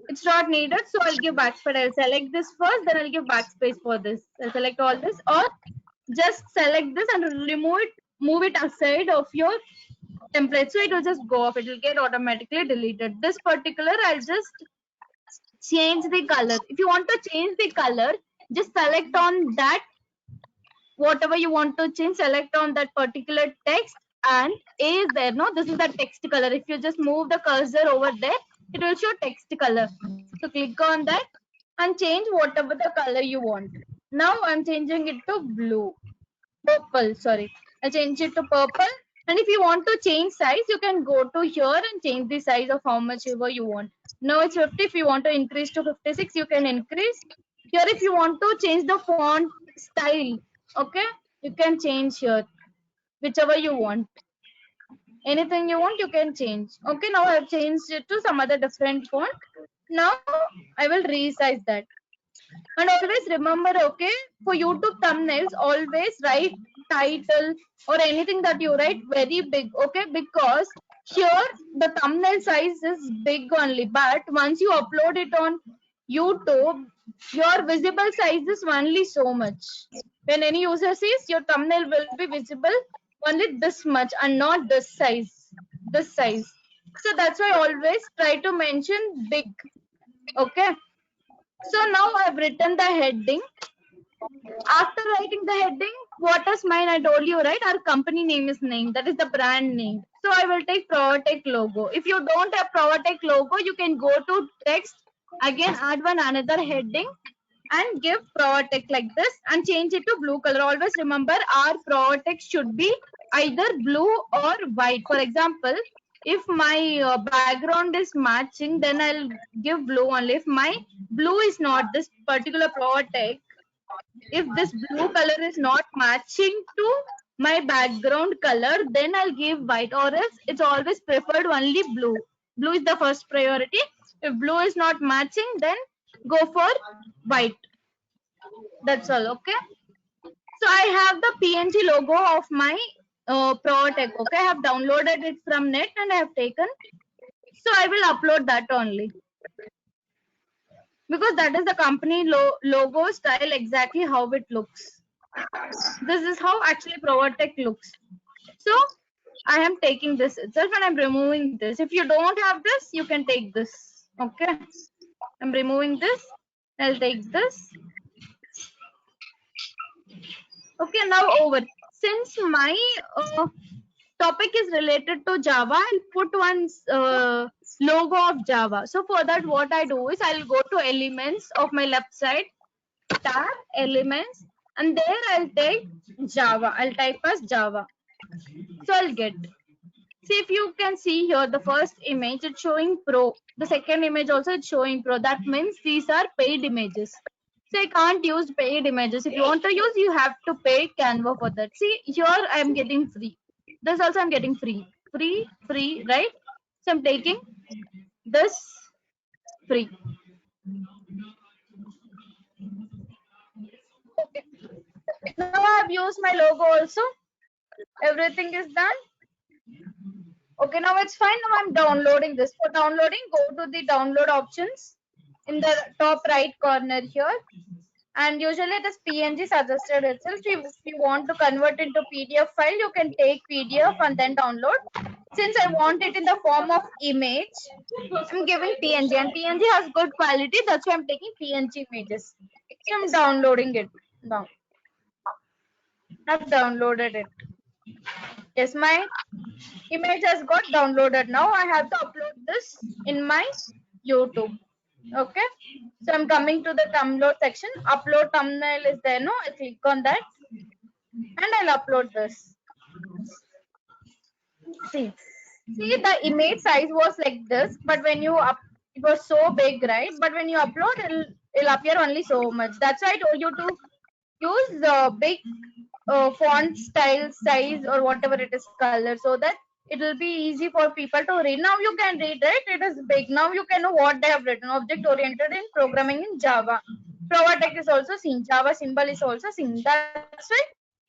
it's not needed, so I'll give backspace. I'll select this first, then I'll give backspace for this. I'll select all this, or just select this and remove it, move it aside of your template. So it will just go off. It will get automatically deleted. This particular, I'll just change the color. If you want to change the color, just select on that. Whatever you want to change, select on that particular text, and A is there. No, this is the text color. If you just move the cursor over there, it will show text color. So click on that and change whatever the color you want. Now I'm changing it to blue, purple. Sorry, I change it to purple. And if you want to change size, you can go to here and change the size of how much ever you want. Now it's 50. If you want to increase to 56, you can increase. Here, if you want to change the font style, okay, you can change here, whichever you want. Anything you want, you can change. Okay, now I've changed it to some other different font. Now I will resize that. And always remember, okay, for YouTube thumbnails, always write title or anything that you write very big, okay, because here the thumbnail size is big only, but once you upload it on YouTube, your visible size is only so much. When any user sees, your thumbnail will be visible only this much and not this size, this size. So that's why always try to mention big, okay. So now I've written the heading. After writing the heading, what is mine? I told you, right? Our company name is named. That is the brand name. So I will take Provatech logo. If you don't have Provatech logo, you can go to text. Again, add one another heading and give Provatech like this and change it to blue color. Always remember our Provatech should be either blue or white. For example, if my background is matching, then I'll give blue only. If my blue is not, this particular Provatech, if this blue color is not matching to my background color, then I'll give white, or else it's always preferred only blue. Blue is the first priority. If blue is not matching, then go for white. That's all, okay. So I have the PNG logo of my Provatech, okay. I have downloaded it from net and I have taken. So I will upload that only. because that is the company logo style, exactly how it looks. This is how actually Provatech looks. So I am taking this itself and I'm removing this. If you don't have this, you can take this. Okay, I'm removing this. I'll take this. Okay, now over. Since my topic is related to Java, I'll put one logo of Java. So for that, what I do is I'll go to elements of my left side, tab, elements, and there I'll take Java. I'll type as Java. So I'll get. See, if you can see here, the first image, it's showing Pro. The second image also, it's showing Pro. That means these are paid images. So I can't use paid images. If you want to use, you have to pay Canva for that. See, here I am getting free. This also I'm getting free. Free, right? So I'm taking this free. Okay. Now I have used my logo also. Everything is done. Okay, now it's fine. Now I'm downloading this. For downloading, go to the download options in the top right corner here. And usually it is PNG suggested itself. If you want to convert into PDF file, you can take PDF and then download. Since I want it in the form of image, I'm giving PNG, and PNG has good quality. That's why I'm taking PNG images. So I'm downloading it now. I've downloaded it. Yes, my image has got downloaded. Now I have to upload this in my YouTube. Okay, so I'm coming to the download section. Upload thumbnail is there. No, I click on that and I'll upload this. See, the image size was like this, but when you it was so big, right? But when you upload, it'll appear only so much. That's why I told you to use the big font style, size, or whatever it is, color, so that it will be easy for people to read. Now you can read, right? It is big. Now you can know what they have written. Object oriented in programming in Java. Provatech is also seen. Java symbol is also seen. That's why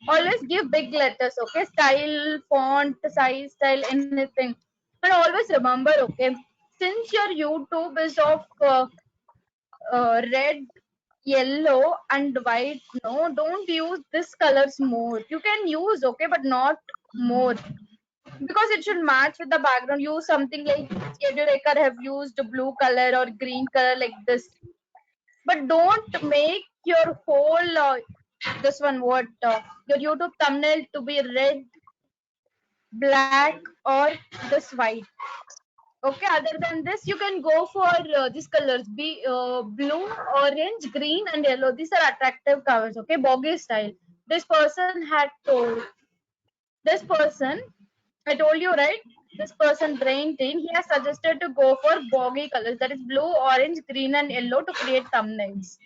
always give big letters. Okay, style, font, size, style, anything. And always remember, okay, since your YouTube is of red, yellow and white, no, don't use this colors more. You can use, okay, but not more, because it should match with the background. Use something like Edureka have used blue color or green color like this, but don't make your whole this one your YouTube thumbnail to be red, black, or this white. Okay, other than this, you can go for these colors, be blue, orange, green, and yellow. These are attractive colors. Okay, bogey style. This person had told. This person, I told you, right? This person, Brain Teen, he has suggested to go for bogey colors. That is blue, orange, green, and yellow to create thumbnails.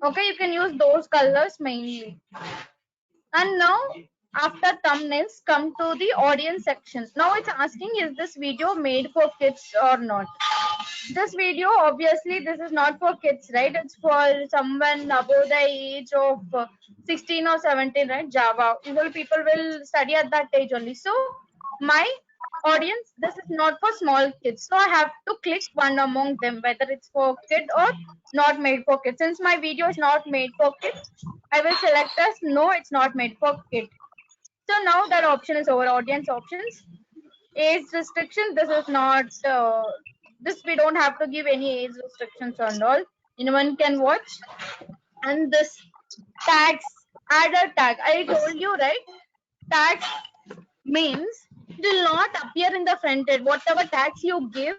Okay, you can use those colors mainly. And now, after thumbnails, come to the audience section. Now it's asking, is this video made for kids or not? This video, obviously, this is not for kids, right? It's for someone above the age of 16 or 17, right? Java. Usually people will study at that age only. So my audience, this is not for small kids. So I have to click one among them, whether it's for kid or not made for kids. Since my video is not made for kids, I will select as no, it's not made for kid. So now that option is over. Audience options. Age restriction, this is not this, we don't have to give any age restrictions and all. Anyone can watch. And this tags, add a tag. I told you, right? Tags means it will not appear in the front end. Whatever tags you give,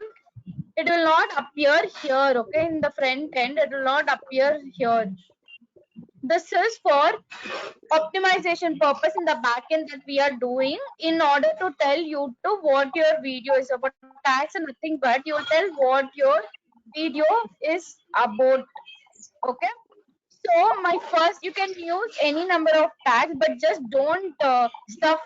it will not appear here. Okay, in the front end, it will not appear here. This is for optimization purpose in the backend that we are doing, in order to tell YouTube what your video is about. Tags and nothing but you will tell what your video is about. Okay, so my first, you can use any number of tags, but just don't stuff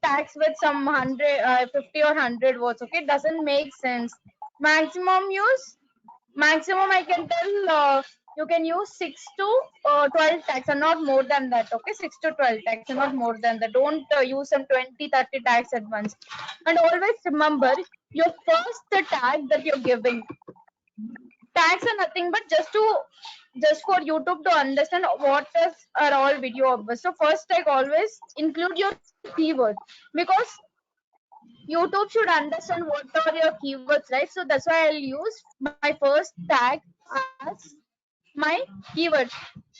tags with some 50 or 100 words. Okay, it doesn't make sense. Maximum use, maximum I can tell you can use 6 to 12 tags and not more than that. Okay, 6 to 12 tags and not more than that. Don't use some 20-30 tags at once. And always remember your first tag that you're giving. Tags are nothing but just for YouTube to understand what are all video offers. So first tag always include your keyword, because YouTube should understand what are your keywords, right? So that's why I'll use my first tag as my keyword.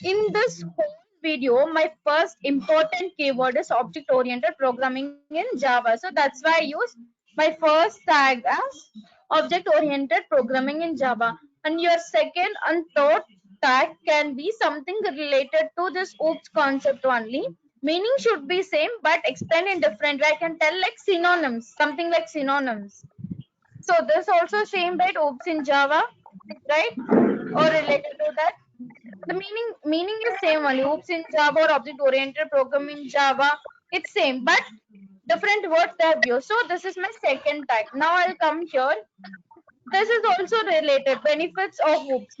In this whole video, my first important keyword is object-oriented programming in Java. So that's why I use my first tag as object-oriented programming in Java. And your second and third tag can be something related to this OOPS concept only. Meaning should be same but explained in different way. I can tell like synonyms, something like synonyms. So this also same, right? OOPS in Java, right? Or related to that. The meaning is same only. OOPS in Java or object oriented programming in Java, it's same, but different words they have used. So this is my second tag. Now I'll come here. This is also related. Benefits of OOPS.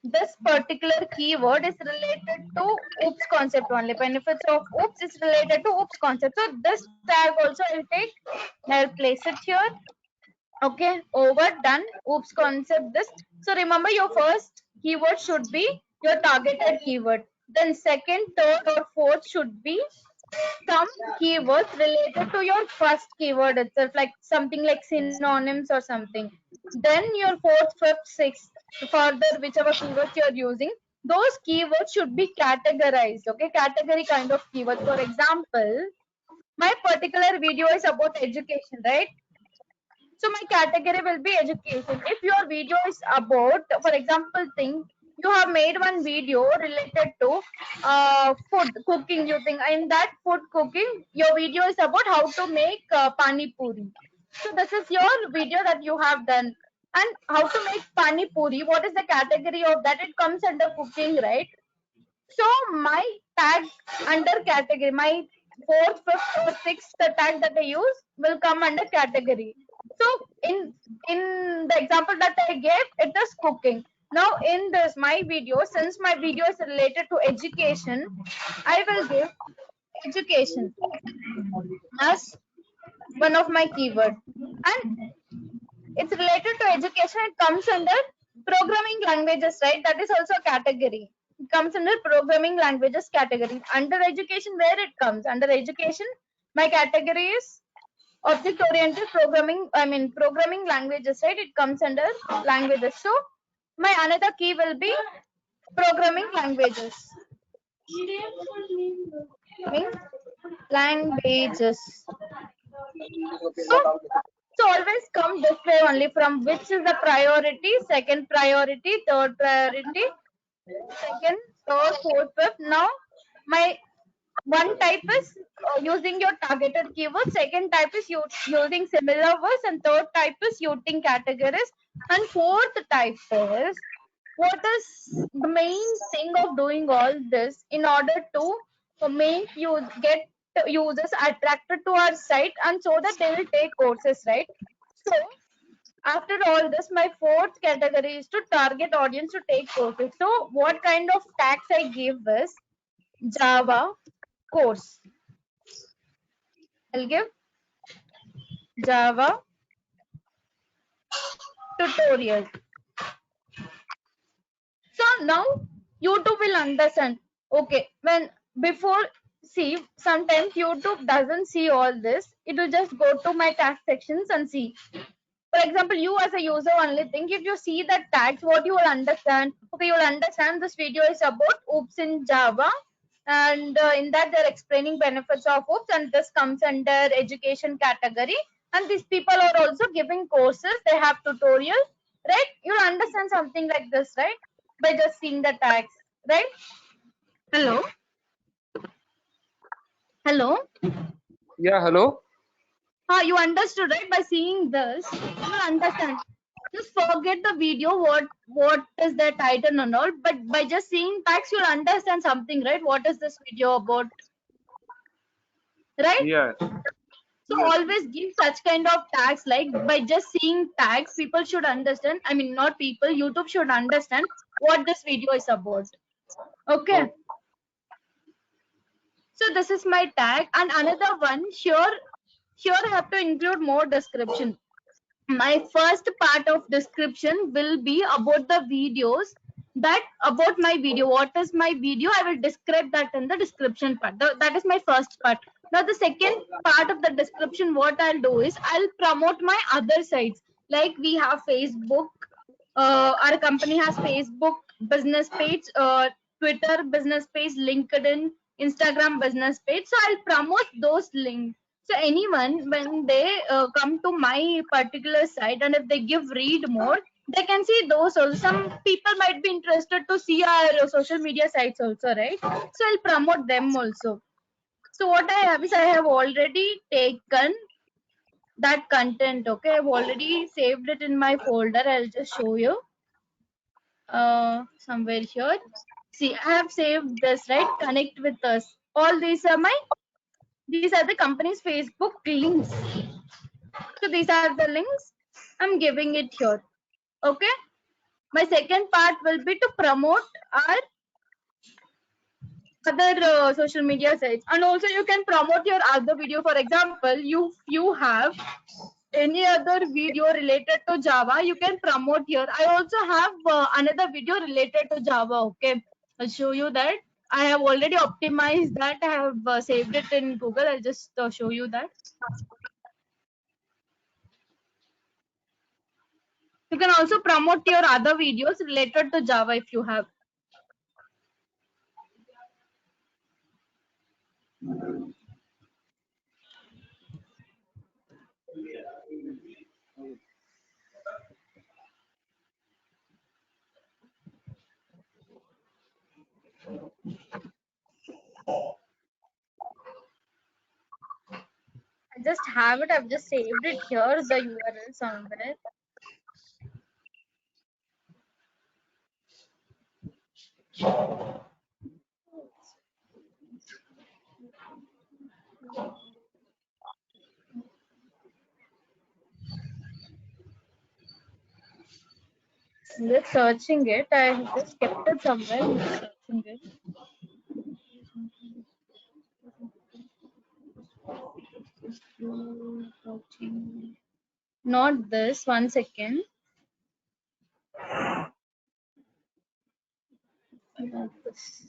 This particular keyword is related to OOPS concept only. Benefits of OOPS is related to OOPS concept. So this tag also I'll place it here. Okay, over, done. OOPS concept this. So remember your first keyword should be your targeted keyword. Then second, third or fourth should be some keywords related to your first keyword itself, like something like synonyms or something. Then your fourth, fifth, sixth, further whichever keywords you're using, those keywords should be categorized. Okay, category kind of keywords. For example, my particular video is about education, right? So my category will be education. If your video is about, for example, think you have made one video related to food cooking. You think in that food cooking, your video is about how to make pani puri. So this is your video that you have done. And how to make pani puri? What is the category of that? It comes under cooking, right? So my tag under category, my fourth, fifth, or sixth tag that I use will come under category. So in the example that I gave, it is cooking. Now in this my video, since my video is related to education, I will give education as one of my keyword. And it's related to education. It comes under programming languages, right? That is also a category. It comes under programming languages category. Under education, where it comes? Under education, my category is object oriented programming. I mean programming languages, right? It comes under languages. So my another key will be programming languages. Means languages. So always come this way only, from which is the priority, second priority, third priority, second, third, fourth, fifth. Now my one type is using your targeted keyword, second type is using similar words, and third type is using categories, and fourth type is what is the main thing of doing all this in order to make you get users attracted to our site, and so that they will take courses, right? So after all this, my fourth category is to target audience to take courses. So what kind of tags I give is Java course. I'll give Java tutorial. So now YouTube will understand. Okay, when before, see, sometimes YouTube doesn't see all this. It will just go to my tag sections and see. For example, you as a user only think, if you see the tags, what you will understand? Okay, you will understand this video is about OOPS in Java, and in that they're explaining benefits of OOPS, and this comes under education category. And these people are also giving courses. They have tutorials, right? You'll understand something like this, right? By just seeing the tags, right? Hello? Hello? Yeah, hello. You understood, right? By seeing this, you understand. Just forget the video, what is the title and all, but by just seeing tags, you'll understand something, right? What is this video about, right? Yeah. So always give such kind of tags, like by just seeing tags, people should understand. I mean, not people, YouTube should understand what this video is about. Okay. Okay. So this is my tag, and another one, here I have to include more description. My first part of description will be about the videos, that about my video, what is my video, I will describe that in the description part. That is my first part. Now the second part of the description, what I'll do is I'll promote my other sites. Like we have Facebook, our company has Facebook business page, Twitter business page, LinkedIn, Instagram business page. So I'll promote those links. So anyone, when they come to my particular site, and if they give read more, they can see those also. Some people might be interested to see our social media sites also, right? So I'll promote them also. So what I have is I have already taken that content. Okay, I've already saved it in my folder. I'll just show you somewhere here. See, I have saved this, right? Connect with us. All these are the company's Facebook links. So these are the links. I'm giving it here. Okay. My second part will be to promote our other social media sites, and also you can promote your other video. For example, you have any other video related to Java, you can promote here. I also have another video related to Java. Okay, I'll show you that. I have already optimized that. I have saved it in Google. I'll just show you that. You can also promote your other videos related to Java if you have. I just have it. I've just saved it here, the URL somewhere. I'm just searching it. I have just kept it somewhere. I'm just searching it. Not this. One second. Not this.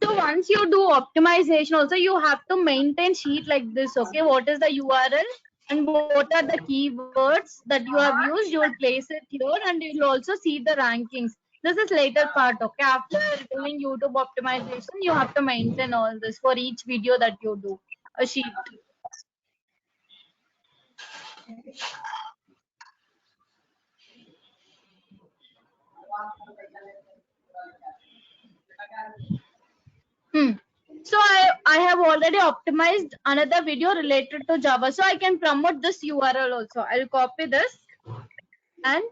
So once you do optimization, also you have to maintain sheet like this. Okay, what is the URL and what are the keywords that you have used? You will place it here, and you will also see the rankings. This is later part. Okay, after doing YouTube optimization, you have to maintain all this for each video that you do. A sheet. So I have already optimized another video related to Java. So I can promote this URL also. I'll copy this, and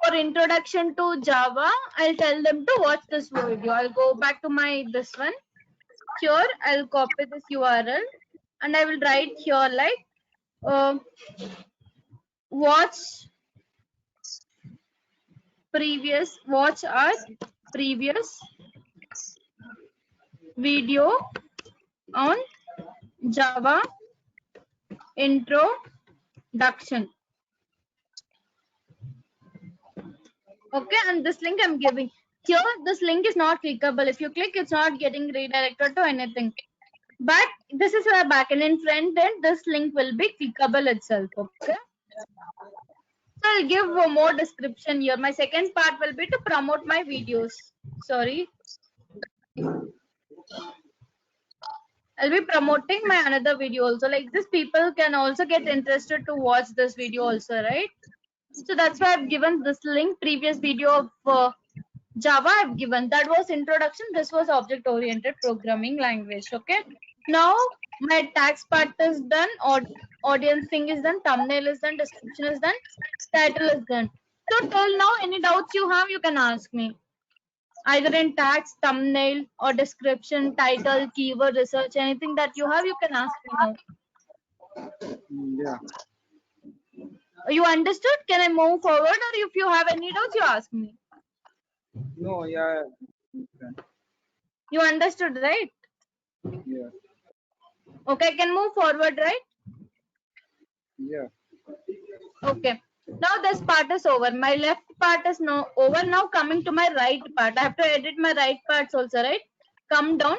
for introduction to Java, I'll tell them to watch this video. I'll go back to my this one. Here I'll copy this URL, and I will write here like watch our previous video on Java introduction. Okay, and this link I'm giving here. This link is not clickable. If you click, it's not getting redirected to anything. But this is a backend. In front end, this link will be clickable itself. Okay. So I'll give more description here. My second part will be to promote my videos. Sorry. I'll be promoting my another video also. Like this, people can also get interested to watch this video also, right? So that's why I've given this link. Previous video of Java I've given. That was introduction. This was object-oriented programming language. Okay. Now my tags part is done, audience thing is done, thumbnail is done, description is done, title is done. So till now, any doubts you have, you can ask me. Either in tags, thumbnail, or description, title, keyword research, anything that you have, you can ask me now. Yeah. You understood? Can I move forward, or if you have any doubts, you ask me. No, yeah. You understood, right? Yeah. Okay, I can move forward, right? Yeah. Okay. Now this part is over. My left part is now over. Now coming to my right part. I have to edit my right parts also, right? Come down.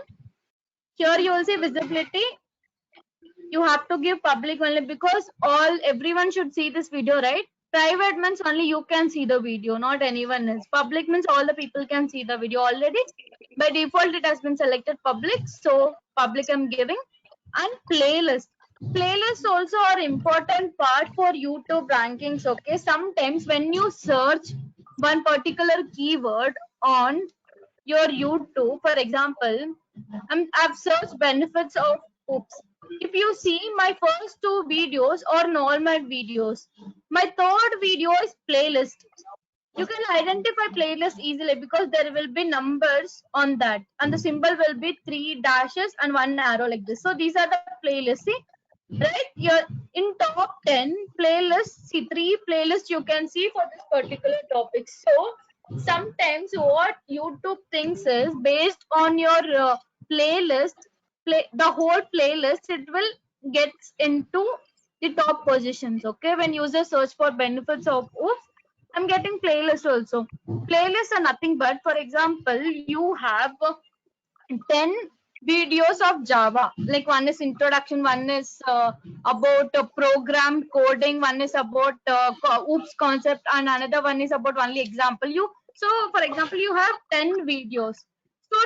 Here you will see visibility. You have to give public only because everyone should see this video, right? Private means only you can see the video, not anyone else. Public means all the people can see the video already. By default, it has been selected public. So public I'm giving. And playlist. Playlists also are important part for YouTube rankings. Okay, sometimes when you search one particular keyword on your YouTube, for example, I've searched benefits of oops. If you see my first two videos or normal videos, my third video is playlist. You can identify playlist easily because there will be numbers on that and the symbol will be 3 dashes and 1 arrow like this. So these are the playlists. See, right? You're in top 10 playlists. See, 3 playlists you can see for this particular topic. So sometimes what YouTube thinks is based on your playlist, the whole playlist, it will get into the top positions. Okay, when users search for benefits of oops, I'm getting playlists also. Playlists are nothing but, for example, you have 10 videos of Java. Like one is introduction, one is about program coding, one is about oops concept, and another one is about only example. So for example, you have 10 videos. So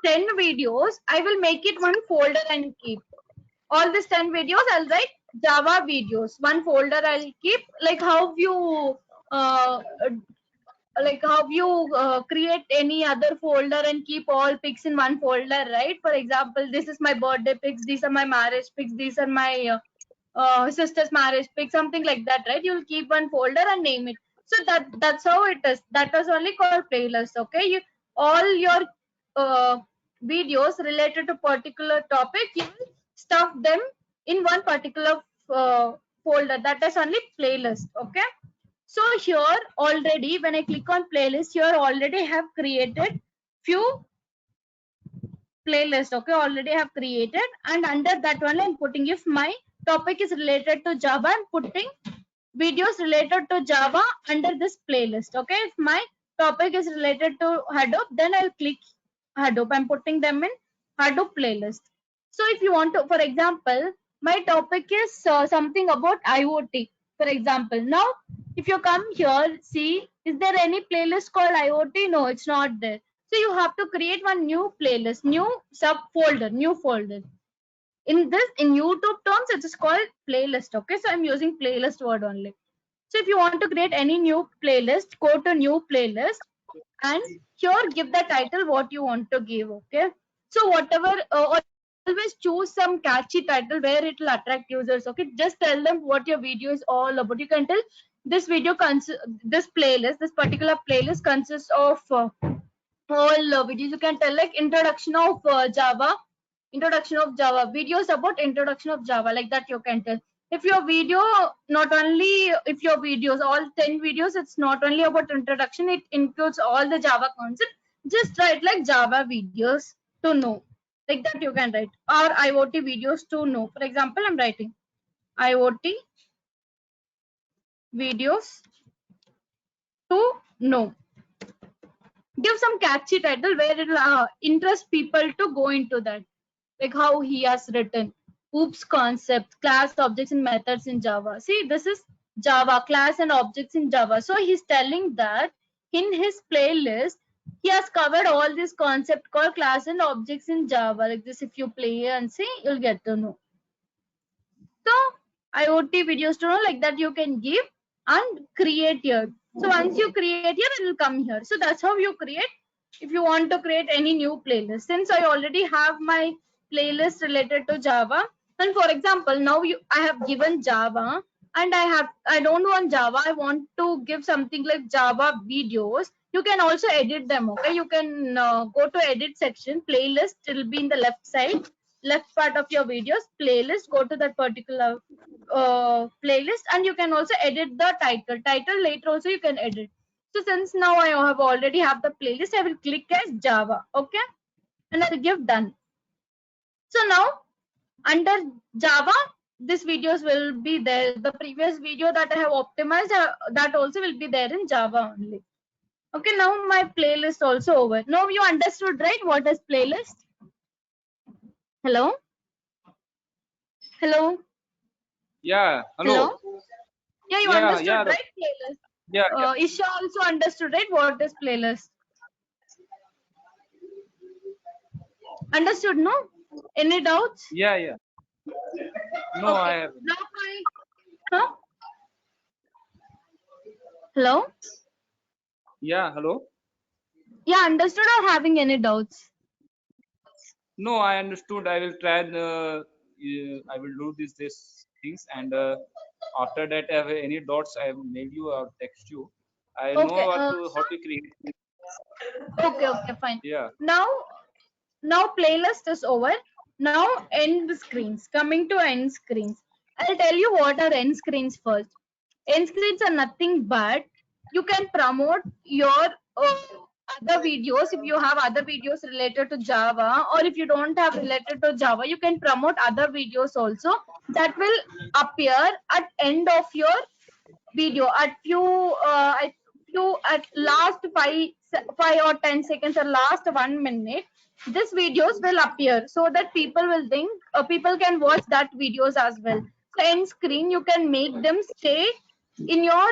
10 videos, I will make it one folder and keep. All these 10 videos, I'll write Java videos. One folder I'll keep, like how you create any other folder and keep all pics in one folder, right? For example, this is my birthday pics, these are my marriage pics, these are my sister's marriage pics, something like that, right? You'll keep one folder and name it. So that's how it is. That is only called playlist. Okay, all your videos related to particular topic, you will stuff them in one particular folder. That is only playlist. Okay. So here already, when I click on playlist, here already have created few playlists. Okay, already have created, and under that one I'm putting, if my topic is related to Java, I'm putting videos related to Java under this playlist. Okay, if my topic is related to Hadoop, then I'll click Hadoop. I'm putting them in Hadoop playlist. So if you want to, for example, my topic is something about IoT. For example, now if you come here, see, is there any playlist called IoT? No, it's not there. So you have to create one new playlist, new subfolder, new folder. In YouTube terms, it is called playlist. Okay, so I'm using playlist word only. So if you want to create any new playlist, go to new playlist and here give the title what you want to give. Okay, so whatever, always choose some catchy title where it will attract users. Okay, just tell them what your video is all about. You can tell this this playlist, this particular playlist consists of all videos. You can tell like introduction of Java, videos about introduction of Java, like that you can tell. If your video, not only if your videos, all 10 videos, it's not only about introduction, it includes all the Java concept, just write like Java videos to know, like that you can write, or IoT videos to know. For example, I'm writing IoT videos to know. Give some catchy title where it will interest people to go into that, like how he has written oops concept, class, objects and methods in Java. See, this is Java, class and objects in Java. So he's telling that in his playlist he has covered all this concept called class and objects in Java. Like this, if you play and see, you'll get to know. So IoT videos to know, like that you can give and create here. So once you create here, it will come here. So that's how you create. If you want to create any new playlist, since I already have my playlist related to Java. And for example, now I have given Java, and I don't want Java. I want to give something like Java videos. You can also edit them. Okay, you can go to edit section, playlist. It will be in the left side, left part of your videos. Playlist. Go to that particular playlist, and you can also edit the title. Title later also you can edit. So since now I have already have the playlist, I will click as Java. Okay, and I'll give done. So now under Java, these videos will be there. The previous video that I have optimized, that also will be there in Java only. Okay, now my playlist also over. Now you understood, right? What is playlist? Hello? Hello? Yeah. Hello. Yeah, you Yeah. understood, Yeah. right? Playlist. Yeah. Isha also understood, right? What is playlist? Understood, no? Any doubts? Yeah. Yeah. No, I Okay. haven't. Now my, huh? Hello? Yeah. Hello. Yeah, understood or having any doubts? No, I understood. I will try I will do these things, and after that, I have any dots, I will mail you or text you. I know Okay. how to create. Okay, fine. Yeah. Now playlist is over. Now end screens. Coming to end screens. I'll tell you what are end screens first. End screens are nothing but you can promote your other videos. If you have other videos related to Java, or if you don't have related to Java, you can promote other videos also that will appear at end of your video at at last 5 or 10 seconds or last 1 minute. These videos will appear so that people will think people can watch that videos as well. So end screen you can make them stay in your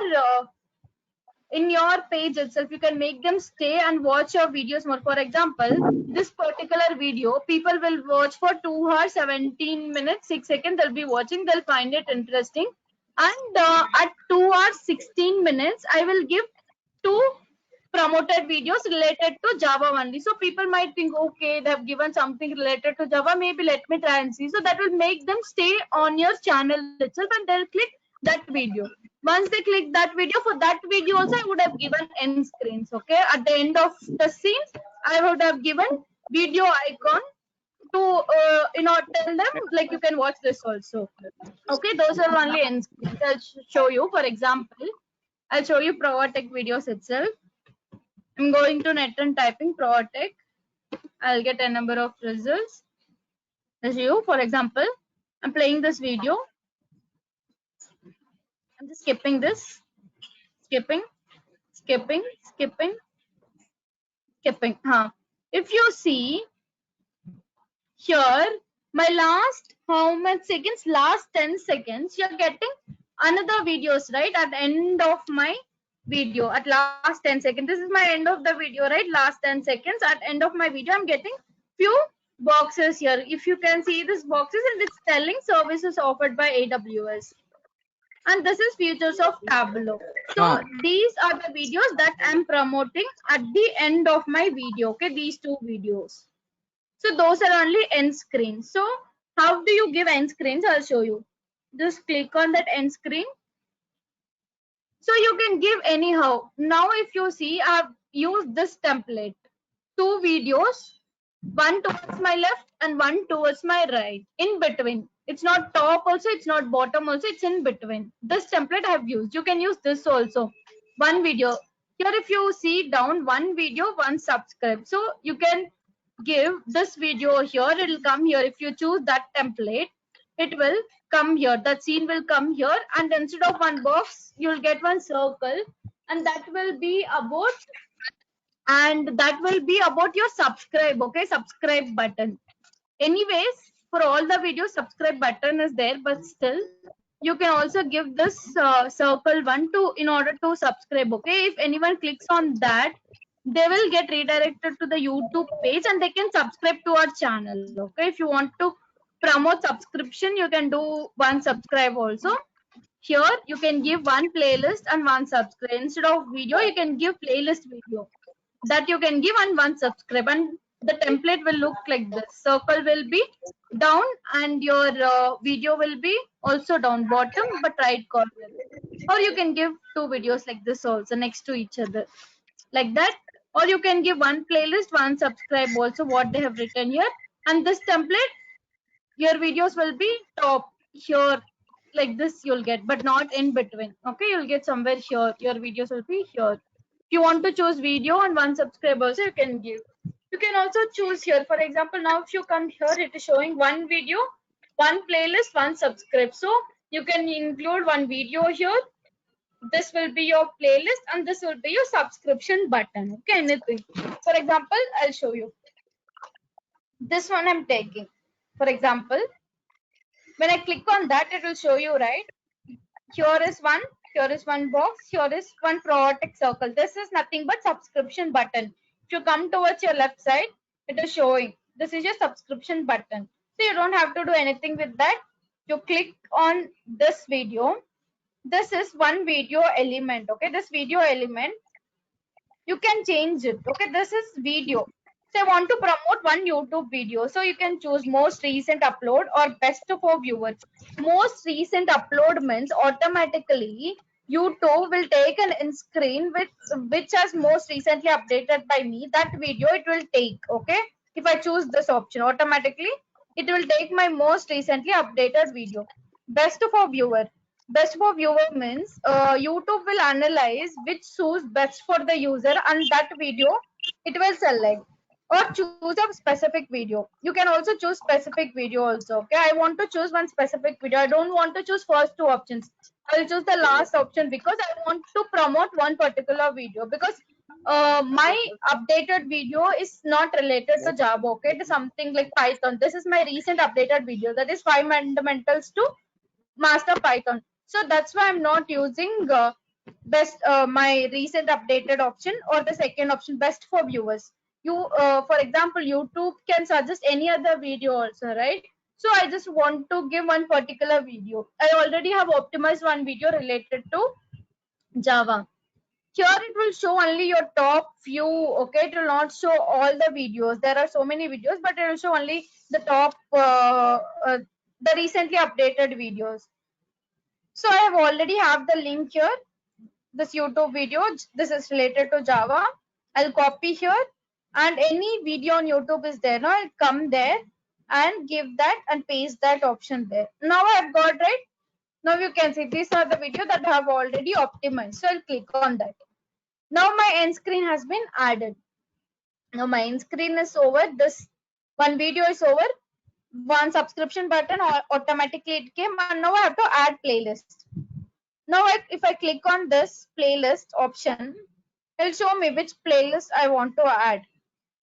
page itself. You can make them stay and watch your videos more. For example, this particular video people will watch for 2 hours 17 minutes 6 seconds. They'll be watching, they'll find it interesting, and at 2 hours 16 minutes I will give two promoted videos related to Java only. So people might think, okay, they have given something related to Java, maybe let me try and see. So that will make them stay on your channel itself, and they'll click that video. Once they click that video, for that video also I would have given end screens. Okay, at the end of the scene I would have given video icon to tell them like you can watch this also. Okay, those are only end screens. I'll show you. For example, I'll show you Provatech videos itself. I'm going to net and typing Provatech. I'll get a number of results. As you, for example, I'm playing this video. I'm just skipping this. Skipping. Huh. If you see here, my last how much seconds? Last 10 seconds. You're getting another videos, right? At the end of my video, at last 10 seconds. This is my end of the video, right? Last 10 seconds. At end of my video, I'm getting few boxes here. If you can see these boxes, and it's telling services offered by AWS. And this is features of Tableau. So these are the videos that I'm promoting at the end of my video. Okay, these two videos. So those are only end screens. So how do you give end screens? I'll show you. Just click on that end screen. So you can give anyhow. Now if you see, I've used this template. Two videos, one towards my left and one towards my right. In between. It's not top also, it's not bottom also, it's in between. This template I have used. You can use this also. One video. Here if you see down, one video, one subscribe. So you can give this video here, it will come here. If you choose that template, it will come here. That scene will come here, and instead of one box, you'll get one circle, and that will be about your subscribe. Okay, subscribe button. Anyways, for all the videos, subscribe button is there, but still you can also give this circle one to in order to subscribe. Okay, if anyone clicks on that, they will get redirected to the YouTube page and they can subscribe to our channel. Okay, if you want to promote subscription, you can do one subscribe also. Here you can give one playlist and one subscribe. Instead of video, you can give playlist video that you can give and one subscribe. And the template will look like this. Circle will be down and your video will be also down, bottom but right corner. Or you can give two videos like this also next to each other, like that. Or you can give one playlist, one subscribe also, what they have written here. And this template, your videos will be top here, like this you'll get, but not in between. Okay, you'll get somewhere here, your videos will be here. If you want to choose video and one subscriber also, you can give. You can also choose here, for example, now if you come here, it is showing one video, one playlist, one subscribe. So you can include one video here, this will be your playlist, and this will be your subscription button. Okay, anything. For example, I'll show you this one I'm taking. For example, when I click on that, it will show you, right? Here is one box, here is one protect circle. This is nothing but subscription button. If you come towards your left side, it is showing this is your subscription button. So you don't have to do anything with that. You click on this video. This is one video element. Okay, this video element, you can change it. Okay, this is video. So I want to promote one YouTube video. So you can choose most recent upload or best for viewers. Most recent upload means automatically YouTube will take an in screen which has most recently updated by me. That video it will take. Okay, if I choose this option, automatically it will take my most recently updated video. Best for viewer. Best for viewer means YouTube will analyze which suits best for the user, and that video it will select. Or choose a specific video. You can also choose specific video also. Okay, I want to choose one specific video. I don't want to choose first two options. I will choose the last option because I want to promote one particular video, because my updated video is not related to Java. Okay, it is something like Python. This is my recent updated video, that is 5 fundamentals to master Python. So that's why I'm not using best my recent updated option or the second option, best for viewers. You for example, YouTube can suggest any other video also, right? So I just want to give one particular video. I already have optimized one video related to Java. Here it will show only your top few. Okay, it will not show all the videos. There are so many videos, but it will show only the top the recently updated videos. So I have already have the link here, this YouTube video. This is related to Java. I'll copy here, and any video on YouTube is there. Now I'll come there and give that and paste that option there. Now I've got, right? Now you can see these are the video that I have already optimized. So I'll click on that. Now my end screen has been added. Now my end screen is over. This one video is over. One subscription button automatically it came, and now I have to add playlist. Now if I click on this playlist option, it will show me which playlist I want to add.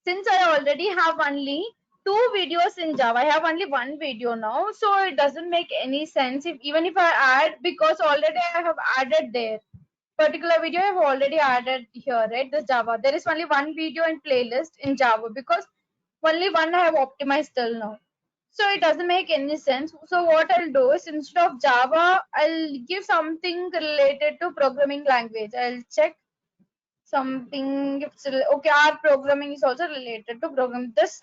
Since I already have only two videos in Java, I have only one video now, so it doesn't make any sense even if I add, because already I have added there. Particular video I have already added here, right? This Java. There is only one video in playlist in Java because only one I have optimized till now. So it doesn't make any sense. So what I'll do is, instead of Java, I'll give something related to programming language. I'll check something. Okay, our programming is also related to programming. This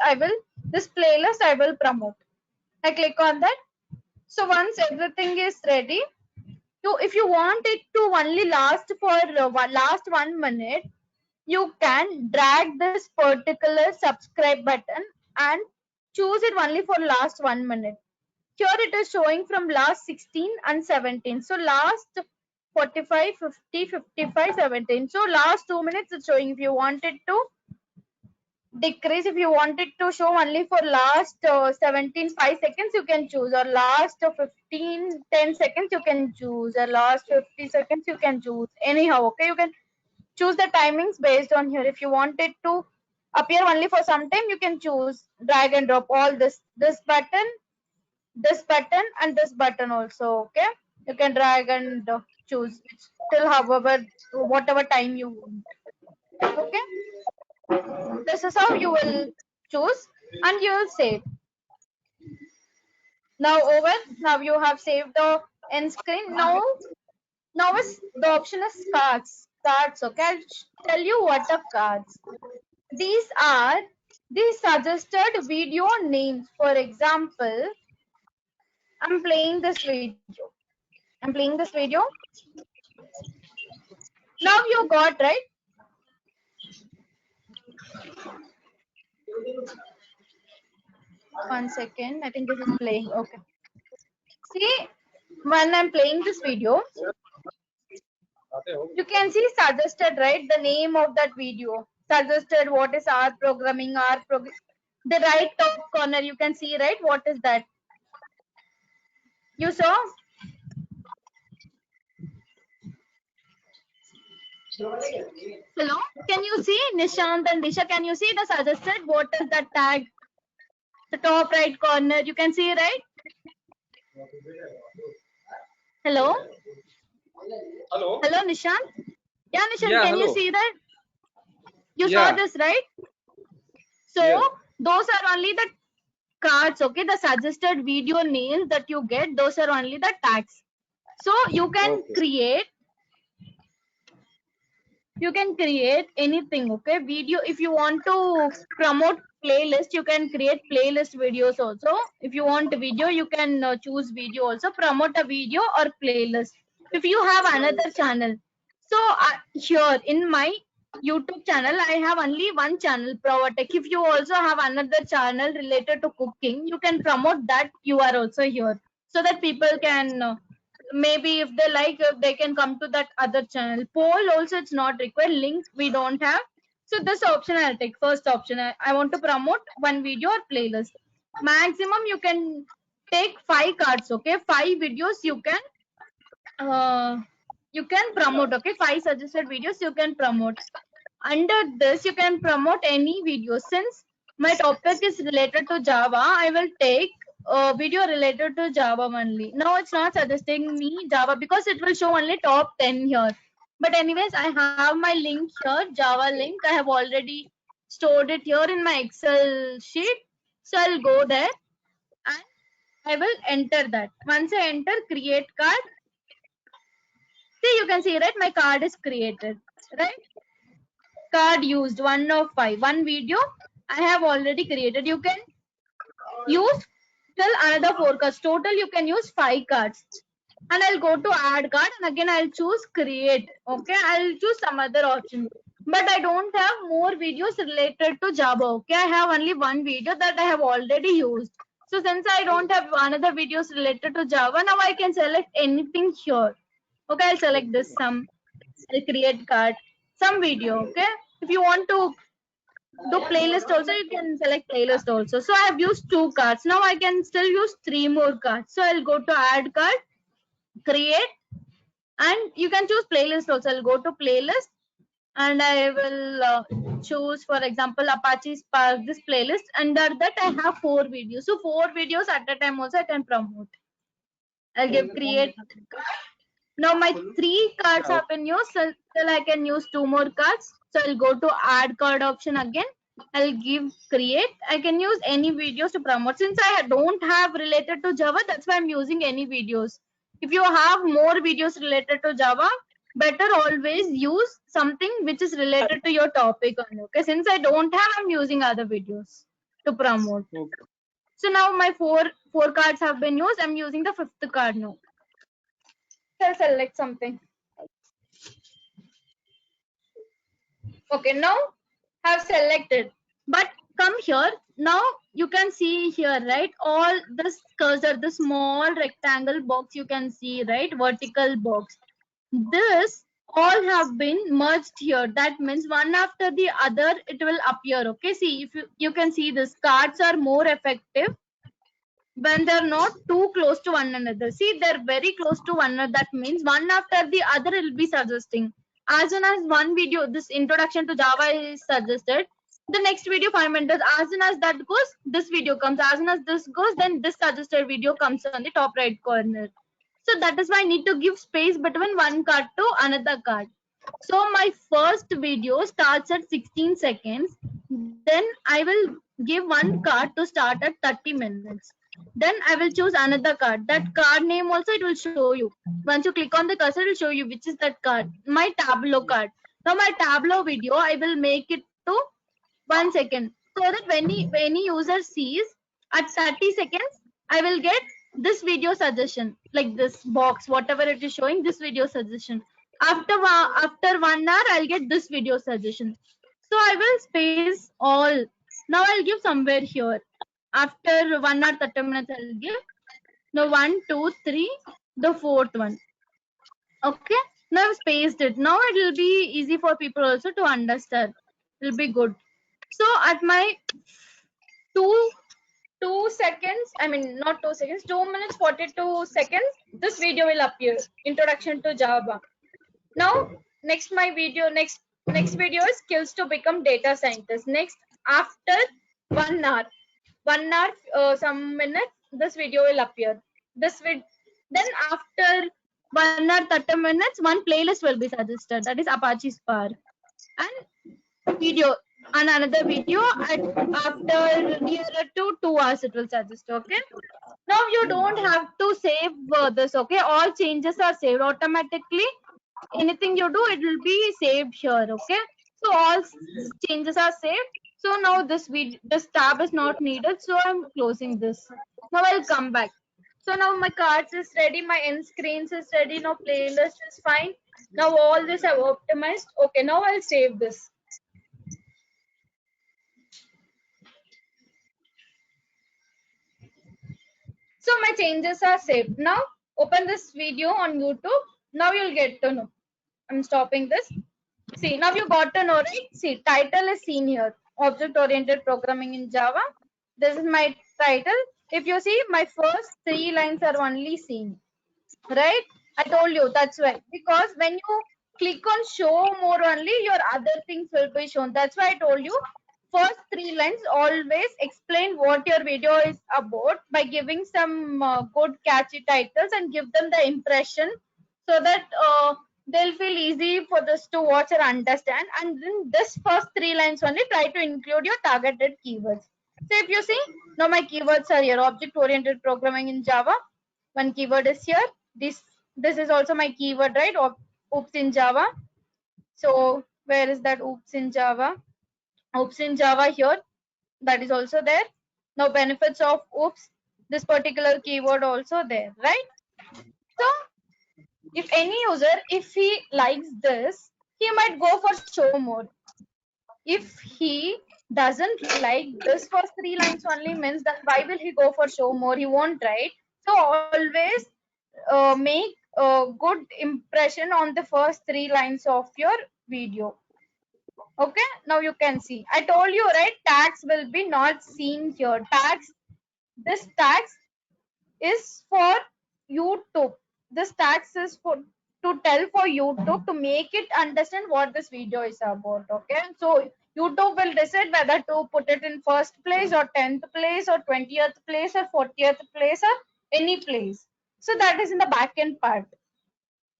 playlist I will promote. I click on that. So once everything is ready, if you want it to only last for last 1 minute, you can drag this particular subscribe button and choose it only for last 1 minute. Here it is showing from last 16 and 17. So last 45, 50, 55, 17. So last 2 minutes it's showing. If you want it to decrease, if you want it to show only for last 17, 5 seconds, you can choose, or last 15, 10 seconds you can choose, or last 50 seconds you can choose. Anyhow, okay, you can choose the timings based on here. If you want it to appear only for some time, you can choose drag and drop all this button, and this button also. Okay, you can drag and choose till however whatever time you want. Okay, this is how you will choose, and you will save. Now you have saved the end screen. Now is the option is cards. Okay, I'll tell you what are cards. These are the suggested video names. For example, I'm playing this video. Now you got, right? One second. I think this is playing. Okay. See, when I'm playing this video, you can see suggested, right? The name of that video. Suggested what is R programming, the right top corner, you can see, right? What is that? You saw? Hello? Can you see Nishant and Disha? Can you see the suggested? What is that tag? The top right corner. You can see, right? Hello? Hello. Hello, Nishant? Yeah, Nishant, Yeah, can you hello. see that? You Yeah. saw this, right? So, Yes. those are only the cards, okay? The suggested video names that you get, those are only the tags. So, you can create anything, okay? Video, if you want to promote playlist, you can create playlist videos also. If you want video, you can choose video also, promote a video or playlist. If you have another channel, so here in my YouTube channel, I have only one channel, Provatech. If you also have another channel related to cooking, you can promote that. You are also here, so that people can maybe if they like, they can come to that other channel. Poll also it's not required. Link we don't have. So this option I'll take. First option, I want to promote one video or playlist. Maximum you can take 5 cards, okay? 5 videos you can promote, okay? 5 suggested videos you can promote. Under this you can promote any video. Since my topic is related to Java, I will take a video related to Java only. Now it's not suggesting me Java because it will show only top 10 here. But anyways, I have my link here, Java link. I have already stored it here in my Excel sheet. So I'll go there and I will enter that. Once I enter create card, see, you can see, right? My card is created, right? Card used 1 of 5. One video I have already created. You can use till another 4 cards. Total you can use 5 cards. And I'll go to add card and again I'll choose create. Okay, I'll choose some other option. But I don't have more videos related to Java. Okay, I have only one video that I have already used. So since I don't have another videos related to Java, now I can select anything here. Okay, I'll select this some. I'll create card. Some video. Okay, if you want to do playlist also, you can select playlist also. So I have used 2 cards. Now I can still use 3 more cards. So I'll go to add card, create, and you can choose playlist also. I'll go to playlist and I will choose, for example, Apache Spark, this playlist. Under that I have 4 videos. So 4 videos at a time also I can promote. I'll give create. Now my 3 cards have been used, so still I can use 2 more cards. So I'll go to add card option again. I'll give create. I can use any videos to promote. Since I don't have related to Java, that's why I'm using any videos. If you have more videos related to Java, better always use something which is related to your topic only. Okay, since I don't have, I'm using other videos to promote. Okay. So now my four cards have been used. I'm using the 5th card now. I'll select something. Okay, now have selected. But come here. Now you can see here, right? All this cursor, the small rectangle box you can see, right? Vertical box. This all have been merged here. That means one after the other it will appear. Okay, see if you can see this cards are more effective when they're not too close to one another. See, they're very close to one another. That means one after the other will be suggesting. As soon as one video, this introduction to Java is suggested, the next video 5 minutes. As soon as that goes, this video comes. As soon as this goes, then this suggested video comes on the top right corner. So that is why I need to give space between one card to another card. So my first video starts at 16 seconds. Then I will give one card to start at 30 minutes. Then I will choose another card. That card name also it will show you. Once you click on the cursor, it will show you which is that card. My Tableau card. Now my Tableau video, I will make it to 1 second. so that when any user sees at 30 seconds, I will get this video suggestion, like this box, whatever it is showing, this video suggestion. After 1 hour, I'll get this video suggestion. So I will space all. Now I'll give somewhere here. After 1 hour 30 minutes, I'll give the 1, 2, 3, the fourth one. Okay. Now I've spaced it. Now it will be easy for people also to understand. It will be good. So at my 2 seconds, I mean not 2 seconds, 2 minutes 42 seconds, this video will appear. Introduction to Java. Now next video is skills to become data scientist. Next, after 1 hour, some minutes, this video will appear. Then after 1 hour 30 minutes, one playlist will be suggested, that is Apache Spark, and video and another video after nearer to 2 hours it will suggest. Okay, now you don't have to save this. Okay, all changes are saved automatically. Anything you do, it will be saved here. Okay, so all changes are saved. So now this tab is not needed, so I'm closing this. Now I'll come back. So now my cards is ready, my end screens is ready, now playlist is fine. Now all this I've optimized. Okay, now I'll save this. So my changes are saved. Now open this video on YouTube. Now you'll get to know. I'm stopping this. See, now you got to know, right? See, title is seen here. Object-oriented programming in Java. This is my title. If you see, my first 3 lines are only seen. Right? I told you, that's why. Because when you click on show more only, your other things will be shown. That's why I told you, first 3 lines always explain what your video is about by giving some good catchy titles and give them the impression so that they'll feel easy for this to watch or understand. And then this first 3 lines only try to include your targeted keywords. So if you see, now my keywords are here. Object-oriented programming in Java. One keyword is here. This is also my keyword, right? Oops in Java. So where is that oops in Java? Oops in Java here. That is also there. Now benefits of oops. This particular keyword also there, right? So if any user, if he likes this, he might go for show more. If he doesn't like this first 3 lines only, means then why will he go for show more? He won't, right? So always make a good impression on the first 3 lines of your video. Okay, now you can see. I told you, right? Tags will be not seen here. This tags is for YouTube. This tags is for to tell for YouTube to make it understand what this video is about. Okay, so YouTube will decide whether to put it in first place or 10th place or 20th place or 40th place or any place. So that is in the backend part.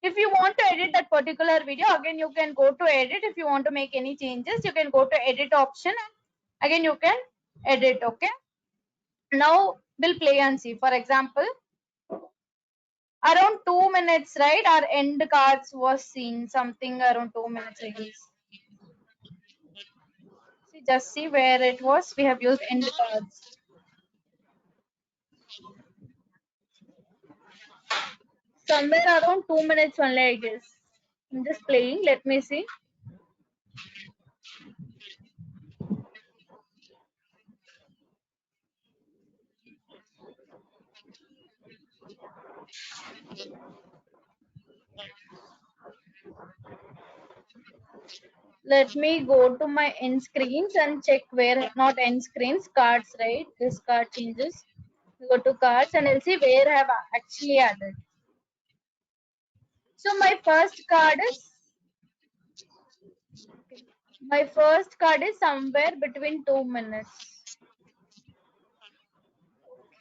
If you want to edit that particular video, again you can go to edit. If you want to make any changes, you can go to edit option and again you can edit. Okay, now we'll play and see. For example, around 2 minutes, right? Our end cards was seen something around 2 minutes, I guess. See, just see where it was. We have used end cards. Somewhere around 2 minutes only, I guess. I'm just playing. Let me see. Let me go to my end screens and check where, not end screens, cards, right? This card changes. Go to cards and I'll see where I have actually added. So my first card is somewhere between 2 minutes.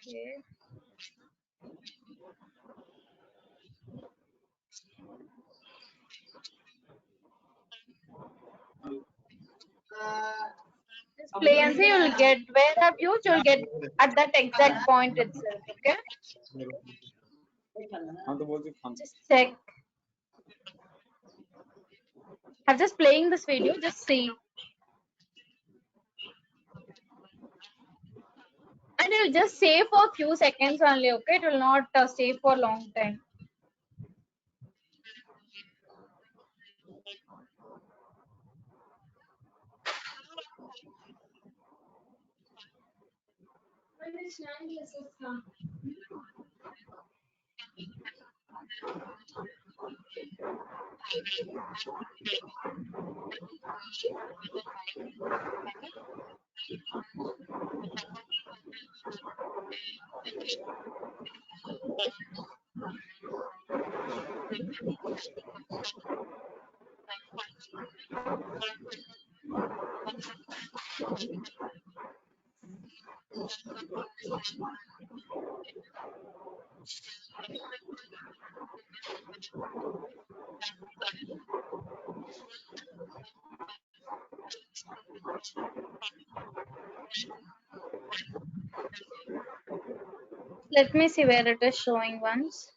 Okay. Just play and see, you'll get where have you, you'll get at that exact point itself. Okay, just check. I'm just playing this video, just see. And it will just save for a few seconds only, okay? It will not save for a long time. Let me see where it is showing once.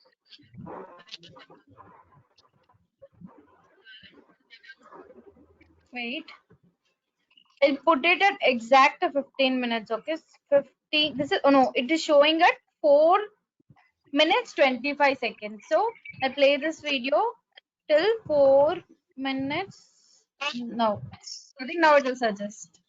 Wait. I'll put it at exact 15 minutes, okay? 15, this is, oh no, it is showing at 4 minutes 25 seconds. So I play this video till 4 minutes. No, I think now it will suggest.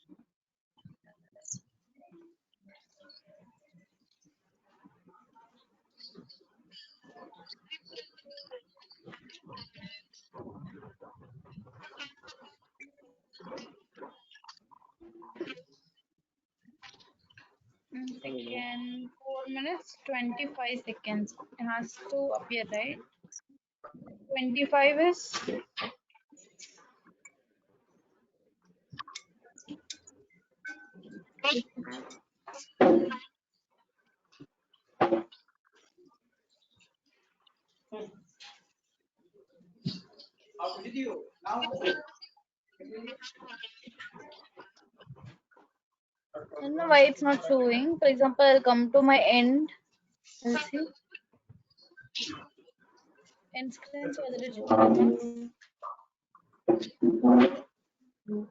Second, 4 minutes 25 seconds. It has to appear, right? 25 is I don't know why it's not showing. For example, I'll come to my end. Let's see. End screen, so whether it's showing or not.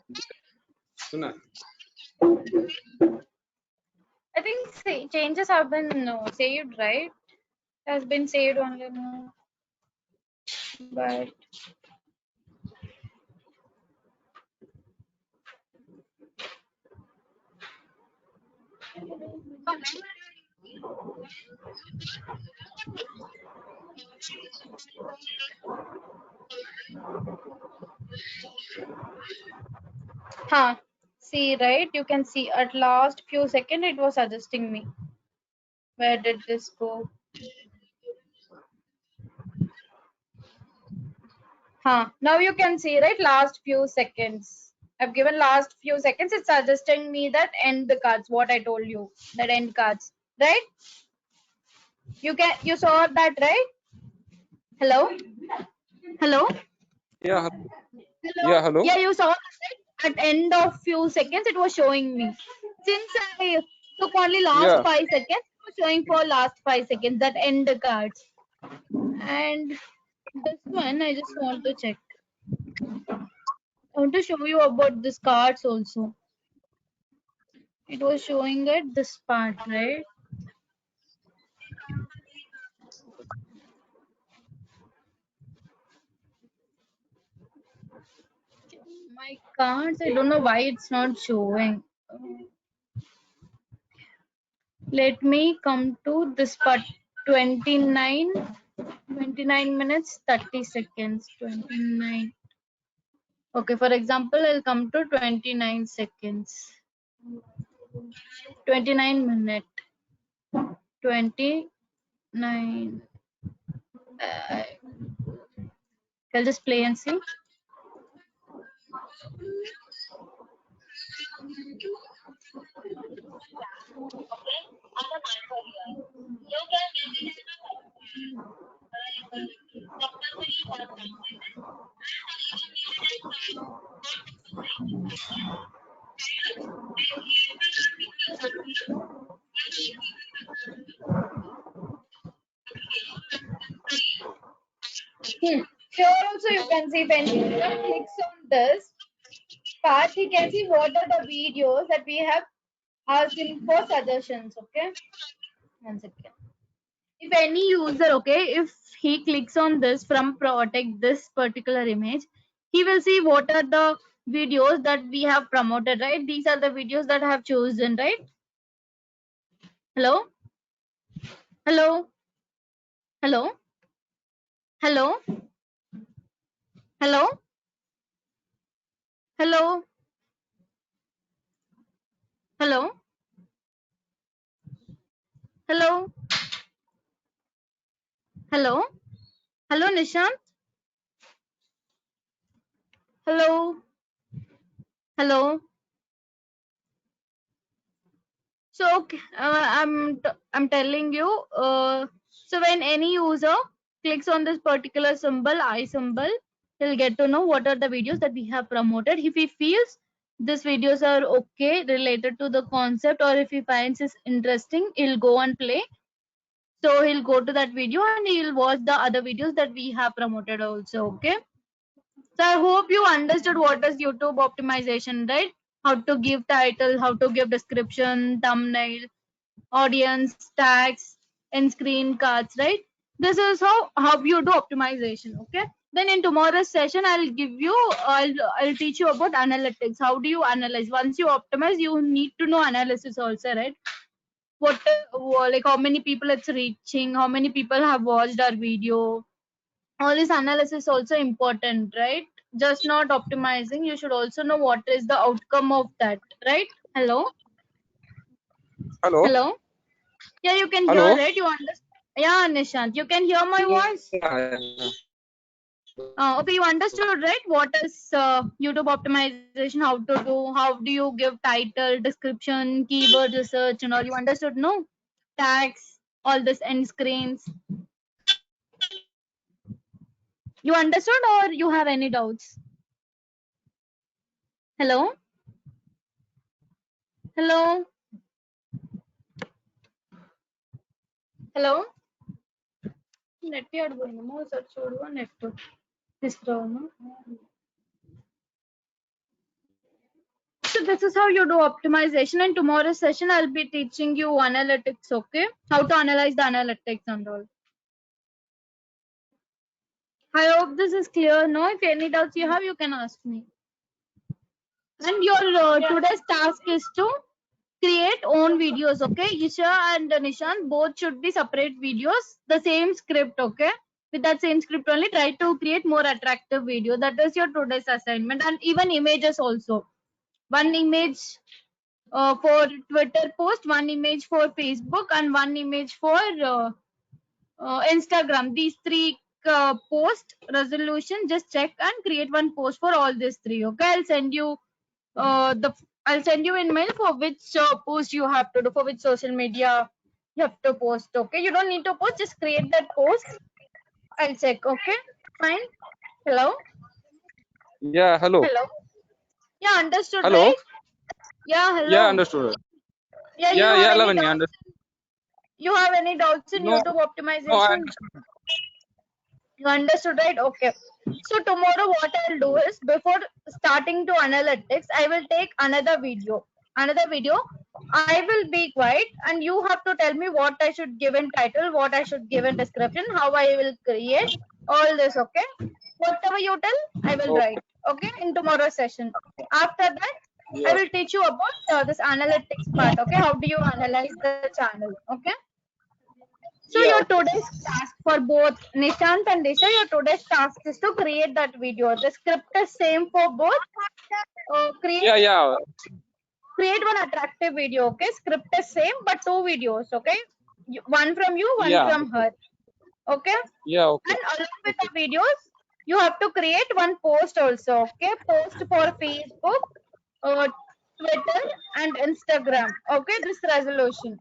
Suna. I think changes have been saved, right? Has been saved only now. But see, right? You can see at last few seconds it was suggesting me. Where did this go? Now you can see, right? Last few seconds. I've given last few seconds. It's suggesting me that end the cards. What I told you, that end cards, right? You saw that, right? Hello. Yeah. Hello. Yeah. Hello. Yeah, you saw that, right? At end of few seconds, it was showing me. Since I took only last Yeah. 5 seconds, it was showing for last 5 seconds that end the cards. And this one, I just want to check. I want to show you about this cards also. It was showing at this part, right? My cards, I don't know why it's not showing. Let me come to this part. 29 minutes 30 seconds. 29. Okay, for example, I'll come to 29 seconds. 29 minute. 29. I'll just play and see. Here also you can see when anyone clicks on this part, he can see what are the videos that we have asking for suggestions. Okay, 1 second. If any user, okay, if he clicks on this from protect this particular image, he will see what are the videos that we have promoted, right? These are the videos that I have chosen, right? Hello, hello, hello, hello, hello, hello, hello, hello, hello, hello, Nishant, hello, hello. So okay, I'm telling you. So when any user clicks on this particular symbol, I symbol, he'll get to know what are the videos that we have promoted. If he feels these videos are okay related to the concept, or if he finds it interesting, he'll go and play. So he'll go to that video and he'll watch the other videos that we have promoted also. Okay. So I hope you understood what is YouTube optimization, right? How to give title, how to give description, thumbnail, audience, tags, and screen cards, right? This is how you do optimization. Okay. Then in tomorrow's session, I'll teach you about analytics. How do you analyze? Once you optimize, you need to know analysis also, right? What like how many people it's reaching, how many people have watched our video. All this analysis also important, right? Just not optimizing. You should also know what is the outcome of that, right? Hello, Hello. hello. Yeah, you can hear, Hello. right? You understand? Yeah, Nishant, you can hear my voice. Okay, you understood, right? What is YouTube optimization? How to do? How do you give title, description, keyword research, and all? You understood, no? Tags, all this end screens. You understood, or you have any doubts? Hello, hello, hello. Net ಆಡ್ಬೋದೇನೋ search ಮಾಡುವ net ಇಸ್ರೋನು. So this is how you do optimization. In tomorrow's session, I'll be teaching you analytics, okay? How to analyze the analytics and all. I hope this is clear. No, if any doubts you have, you can ask me. And your today's task is to create own videos, okay? Isha and Nishant both should be separate videos, the same script, okay? With that same script only, try to create more attractive video. That is your today's assignment, and even images also. One image for Twitter post, one image for Facebook, and one image for Instagram. These three post resolution, just check and create one post for all these three. Okay, I'll send you I'll send you in mail for which post you have to do, for which social media you have to post. Okay, you don't need to post, just create that post. I'll check. Okay, fine. Hello. Yeah. Hello. Hello. Yeah, understood, Hello. right? Yeah, hello. Yeah, understood. Yeah, you Yeah, have yeah, any Lavanya, doubts? understood. You have any doubts in No, YouTube no, I optimization? understood. You understood, right? Okay. So tomorrow what I'll do is, before starting to analytics, I will take another video. I will be quiet and you have to tell me what I should give in title, what I should give in description, how I will create all this, okay? Whatever you tell, I will Okay. write, okay, in tomorrow's session. After that, I Yeah. will teach you about this analytics part, okay? How do you analyze the channel, okay? So Yeah. your Okay. today's task for both Nishant and Disha, your today's task is to create that video. The script is same for both. Yeah, yeah. Create one attractive video. Okay, script is same but two videos. Okay, one from you, one Yeah. from her. Okay, Yeah. Okay. and along with Okay. the videos, you have to create one post also. Okay, post for Facebook, Twitter, and Instagram. Okay, this resolution.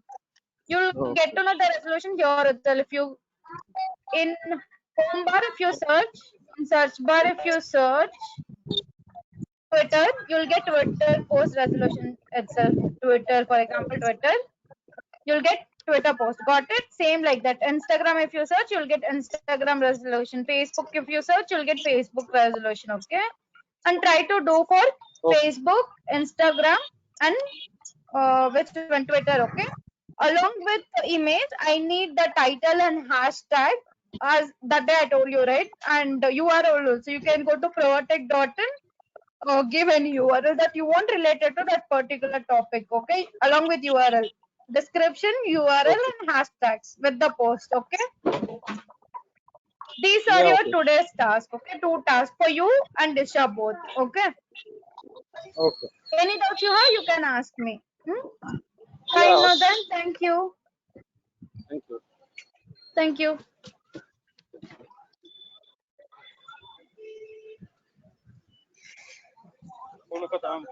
You'll get Okay. to know the resolution here itself. If you in home bar, if you search, in search bar, if you search Twitter, you'll get Twitter post resolution itself. Twitter, for example, Twitter, you'll get Twitter post. Got it? Same like that. Instagram, if you search, you'll get Instagram resolution. Facebook, if you search, you'll get Facebook resolution. Okay? And try to do for Okay. Facebook, Instagram, and which one? Twitter, okay? Along with the image, I need the title and hashtag as that day I told you, right? And URL also. You can go to provatech.in or give any URL that you want related to that particular topic, okay? Along with URL. Description, URL, Okay. and hashtags with the post, okay? These are Yeah. your Okay. today's task, okay? 2 tasks for you and Disha both, okay? Okay. Any doubts you have, you can ask me. Yeah. Fine, now Okay. then, thank you. Thank you. Thank you. बोलो खत्म